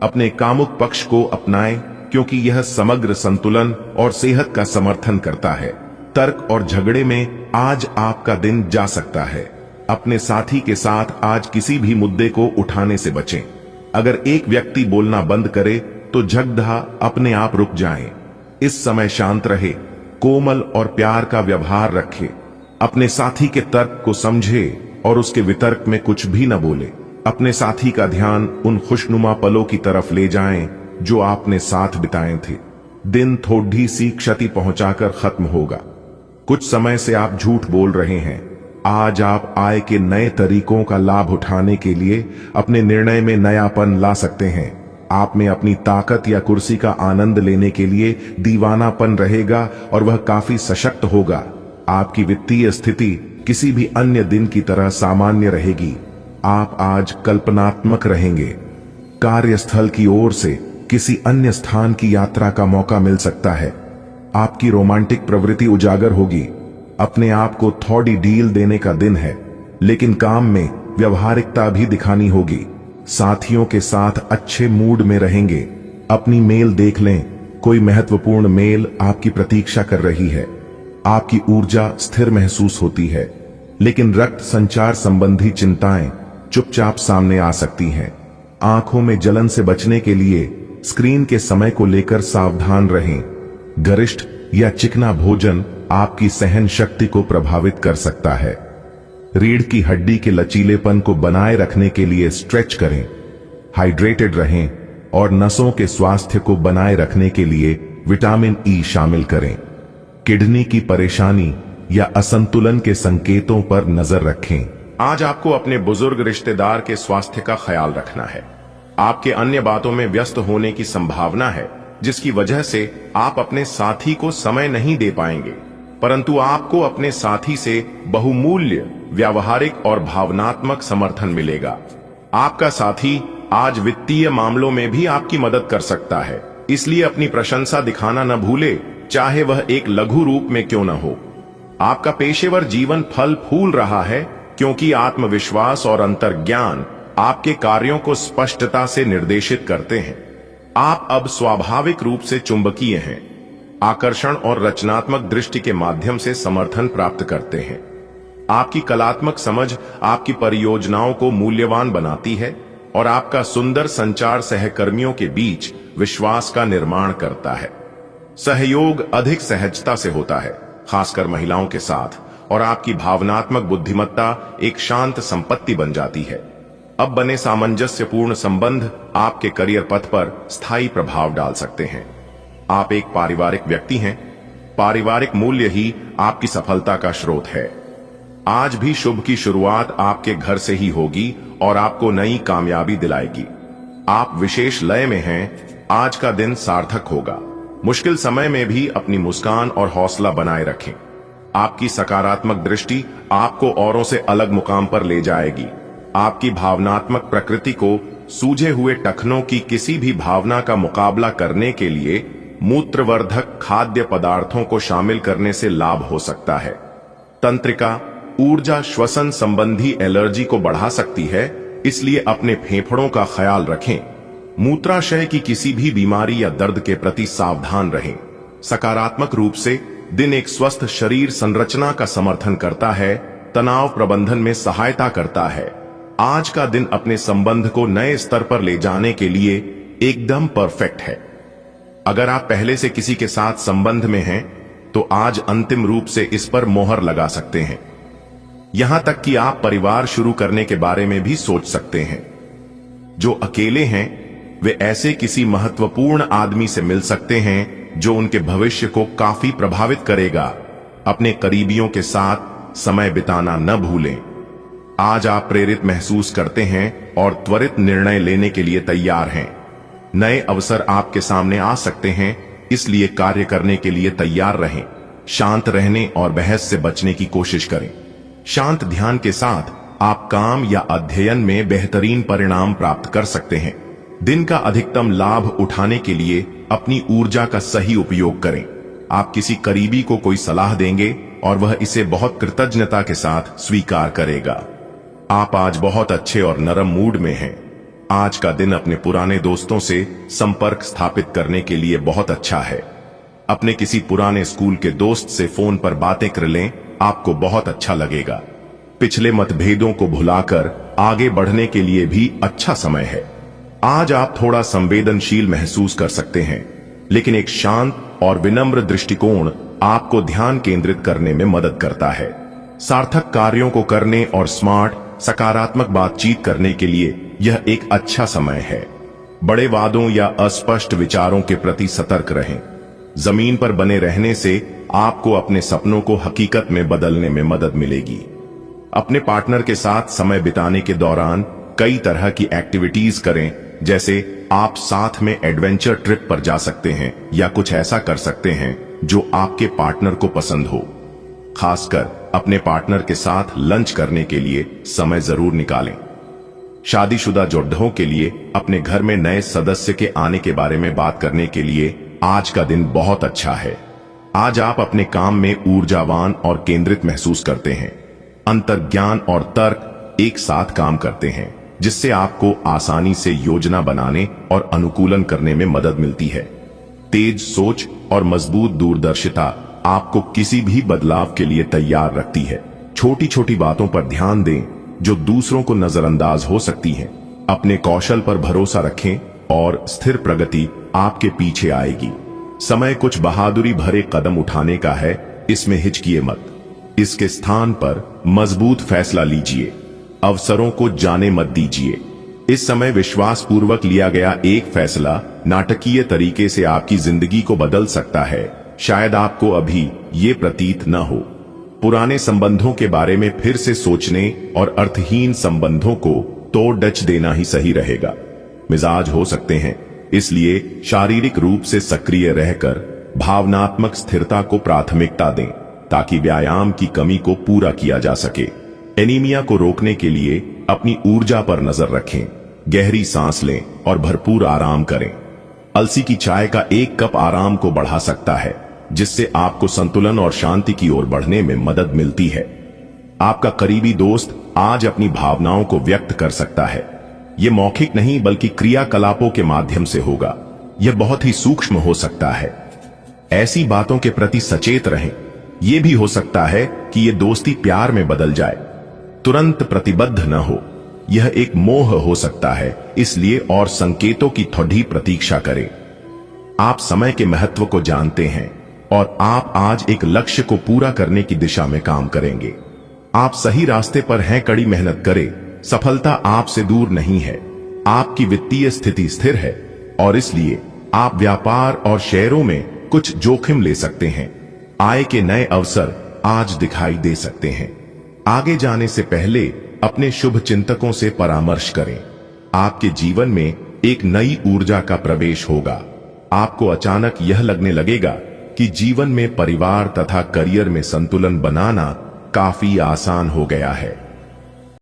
अपने कामुक पक्ष को अपनाएं, क्योंकि यह समग्र संतुलन और सेहत का समर्थन करता है। तर्क और झगड़े में आज आपका दिन जा सकता है। अपने साथी के साथ आज किसी भी मुद्दे को उठाने से बचें। अगर एक व्यक्ति बोलना बंद करे तो झगड़ा अपने आप रुक जाए। इस समय शांत रहे, कोमल और प्यार का व्यवहार रखें। अपने साथी के तर्क को समझे और उसके वितर्क में कुछ भी न बोले। अपने साथी का ध्यान उन खुशनुमा पलों की तरफ ले जाएं जो आपने साथ बिताए थे। दिन थोड़ी सी क्षति पहुंचाकर खत्म होगा। कुछ समय से आप झूठ बोल रहे हैं। आज आप आय के नए तरीकों का लाभ उठाने के लिए अपने निर्णय में नयापन ला सकते हैं। आप में अपनी ताकत या कुर्सी का आनंद लेने के लिए दीवानापन रहेगा और वह काफी सशक्त होगा। आपकी वित्तीय स्थिति किसी भी अन्य दिन की तरह सामान्य रहेगी। आप आज कल्पनात्मक रहेंगे। कार्यस्थल की ओर से किसी अन्य स्थान की यात्रा का मौका मिल सकता है। आपकी रोमांटिक प्रवृत्ति उजागर होगी। अपने आप को थोड़ी डील देने का दिन है, लेकिन काम में व्यवहारिकता भी दिखानी होगी। साथियों के साथ अच्छे मूड में रहेंगे। अपनी मेल देख लें, कोई महत्वपूर्ण मेल आपकी प्रतीक्षा कर रही है। आपकी ऊर्जा स्थिर महसूस होती है, लेकिन रक्त संचार संबंधी चिंताएं चुपचाप सामने आ सकती हैं। आंखों में जलन से बचने के लिए स्क्रीन के समय को लेकर सावधान रहें। गरिष्ठ या चिकना भोजन आपकी सहन शक्ति को प्रभावित कर सकता है। रीढ़ की हड्डी के लचीलेपन को बनाए रखने के लिए स्ट्रेच करें। हाइड्रेटेड रहें और नसों के स्वास्थ्य को बनाए रखने के लिए विटामिन ई शामिल करें। किडनी की परेशानी या असंतुलन के संकेतों पर नजर रखें। आज आपको अपने बुजुर्ग रिश्तेदार के स्वास्थ्य का ख्याल रखना है। आपके अन्य बातों में व्यस्त होने की संभावना है, जिसकी वजह से आप अपने साथी को समय नहीं दे पाएंगे, परंतु आपको अपने साथी से बहुमूल्य व्यावहारिक और भावनात्मक समर्थन मिलेगा। आपका साथी आज वित्तीय मामलों में भी आपकी मदद कर सकता है, इसलिए अपनी प्रशंसा दिखाना न भूले, चाहे वह एक लघु रूप में क्यों न हो। आपका पेशेवर जीवन फल फूल रहा है, क्योंकि आत्मविश्वास और अंतर्ज्ञान आपके कार्यों को स्पष्टता से निर्देशित करते हैं। आप अब स्वाभाविक रूप से चुंबकीय हैं। आकर्षण और रचनात्मक दृष्टि के माध्यम से समर्थन प्राप्त करते हैं। आपकी कलात्मक समझ आपकी परियोजनाओं को मूल्यवान बनाती है और आपका सुंदर संचार सहकर्मियों के बीच विश्वास का निर्माण करता है। सहयोग अधिक सहजता से होता है, खासकर महिलाओं के साथ, और आपकी भावनात्मक बुद्धिमत्ता एक शांत संपत्ति बन जाती है। अब बने सामंजस्यपूर्ण संबंध आपके करियर पथ पर स्थायी प्रभाव डाल सकते हैं। आप एक पारिवारिक व्यक्ति हैं। पारिवारिक मूल्य ही आपकी सफलता का स्रोत है। आज भी शुभ की शुरुआत आपके घर से ही होगी और आपको नई कामयाबी दिलाएगी। आप विशेष लय में हैं। आज का दिन सार्थक होगा। मुश्किल समय में भी अपनी मुस्कान और हौसला बनाए रखें। आपकी सकारात्मक दृष्टि आपको औरों से अलग मुकाम पर ले जाएगी। आपकी भावनात्मक प्रकृति को सूझे हुए टखनों की किसी भी भावना का मुकाबला करने के लिए मूत्रवर्धक खाद्य पदार्थों को शामिल करने से लाभ हो सकता है। तंत्रिका ऊर्जा श्वसन संबंधी एलर्जी को बढ़ा सकती है, इसलिए अपने फेफड़ों का ख्याल रखें। मूत्राशय की किसी भी बीमारी या दर्द के प्रति सावधान रहें। सकारात्मक रूप से दिन एक स्वस्थ शरीर संरचना का समर्थन करता है, तनाव प्रबंधन में सहायता करता है। आज का दिन अपने संबंध को नए स्तर पर ले जाने के लिए एकदम परफेक्ट है। अगर आप पहले से किसी के साथ संबंध में हैं, तो आज अंतिम रूप से इस पर मोहर लगा सकते हैं। यहां तक कि आप परिवार शुरू करने के बारे में भी सोच सकते हैं। जो अकेले हैं, वे ऐसे किसी महत्वपूर्ण आदमी से मिल सकते हैं जो उनके भविष्य को काफी प्रभावित करेगा। अपने करीबियों के साथ समय बिताना न भूलें। आज आप प्रेरित महसूस करते हैं और त्वरित निर्णय लेने के लिए तैयार हैं। नए अवसर आपके सामने आ सकते हैं, इसलिए कार्य करने के लिए तैयार रहें। शांत रहने और बहस से बचने की कोशिश करें। शांत ध्यान के साथ आप काम या अध्ययन में बेहतरीन परिणाम प्राप्त कर सकते हैं। दिन का अधिकतम लाभ उठाने के लिए अपनी ऊर्जा का सही उपयोग करें। आप किसी करीबी को कोई सलाह देंगे और वह इसे बहुत कृतज्ञता के साथ स्वीकार करेगा। आप आज बहुत अच्छे और नरम मूड में हैं। आज का दिन अपने पुराने दोस्तों से संपर्क स्थापित करने के लिए बहुत अच्छा है। अपने किसी पुराने स्कूल के दोस्त से फोन पर बातें कर लें, आपको बहुत अच्छा लगेगा। पिछले मतभेदों को भुलाकर आगे बढ़ने के लिए भी अच्छा समय है। आज आप थोड़ा संवेदनशील महसूस कर सकते हैं, लेकिन एक शांत और विनम्र दृष्टिकोण आपको ध्यान केंद्रित करने में मदद करता है। सार्थक कार्यों को करने और स्मार्ट सकारात्मक बातचीत करने के लिए यह एक अच्छा समय है। बड़े वादों या अस्पष्ट विचारों के प्रति सतर्क रहें। जमीन पर बने रहने से आपको अपने सपनों को हकीकत में बदलने में मदद मिलेगी। अपने पार्टनर के साथ समय बिताने के दौरान कई तरह की एक्टिविटीज करें, जैसे आप साथ में एडवेंचर ट्रिप पर जा सकते हैं या कुछ ऐसा कर सकते हैं जो आपके पार्टनर को पसंद हो। खासकर अपने पार्टनर के साथ लंच करने के लिए समय जरूर निकालें। शादीशुदा जोड़ों के लिए अपने घर में नए सदस्य के आने के बारे में बात करने के लिए आज का दिन बहुत अच्छा है। आज आप अपने काम में ऊर्जावान और केंद्रित महसूस करते हैं। अंतर्ज्ञान और तर्क एक साथ काम करते हैं, जिससे आपको आसानी से योजना बनाने और अनुकूलन करने में मदद मिलती है। तेज सोच और मजबूत दूरदर्शिता आपको किसी भी बदलाव के लिए तैयार रखती है। छोटी छोटी बातों पर ध्यान दें जो दूसरों को नजरअंदाज हो सकती हैं। अपने कौशल पर भरोसा रखें और स्थिर प्रगति आपके पीछे आएगी। समय कुछ बहादुरी भरे कदम उठाने का है, इसमें हिचकिए मत। इसके स्थान पर मजबूत फैसला लीजिए। अवसरों को जाने मत दीजिए। इस समय विश्वास पूर्वक लिया गया एक फैसला नाटकीय तरीके से आपकी जिंदगी को बदल सकता है। शायद आपको अभी ये प्रतीत न हो। पुराने संबंधों के बारे में फिर से सोचने और अर्थहीन संबंधों को तोड़ डच देना ही सही रहेगा। मिजाज हो सकते हैं, इसलिए शारीरिक रूप से सक्रिय रहकर भावनात्मक स्थिरता को प्राथमिकता दें, ताकि व्यायाम की कमी को पूरा किया जा सके। एनीमिया को रोकने के लिए अपनी ऊर्जा पर नजर रखें। गहरी सांस लें और भरपूर आराम करें। अलसी की चाय का एक कप आराम को बढ़ा सकता है, जिससे आपको संतुलन और शांति की ओर बढ़ने में मदद मिलती है। आपका करीबी दोस्त आज अपनी भावनाओं को व्यक्त कर सकता है। यह मौखिक नहीं बल्कि क्रियाकलापों के माध्यम से होगा। यह बहुत ही सूक्ष्म हो सकता है। ऐसी बातों के प्रति सचेत रहें। यह भी हो सकता है कि यह दोस्ती प्यार में बदल जाए। तुरंत प्रतिबद्ध न हो, यह एक मोह हो सकता है, इसलिए और संकेतों की थोड़ी प्रतीक्षा करें। आप समय के महत्व को जानते हैं और आप आज एक लक्ष्य को पूरा करने की दिशा में काम करेंगे। आप सही रास्ते पर हैं। कड़ी मेहनत करें सफलता आपसे दूर नहीं है। आपकी वित्तीय स्थिति स्थिर है और इसलिए आप व्यापार और शेयरों में कुछ जोखिम ले सकते हैं। आय के नए अवसर आज दिखाई दे सकते हैं। आगे जाने से पहले अपने शुभ चिंतकों से परामर्श करें। आपके जीवन में एक नई ऊर्जा का प्रवेश होगा। आपको अचानक यह लगने लगेगा कि जीवन में परिवार तथा करियर में संतुलन बनाना काफी आसान हो गया है।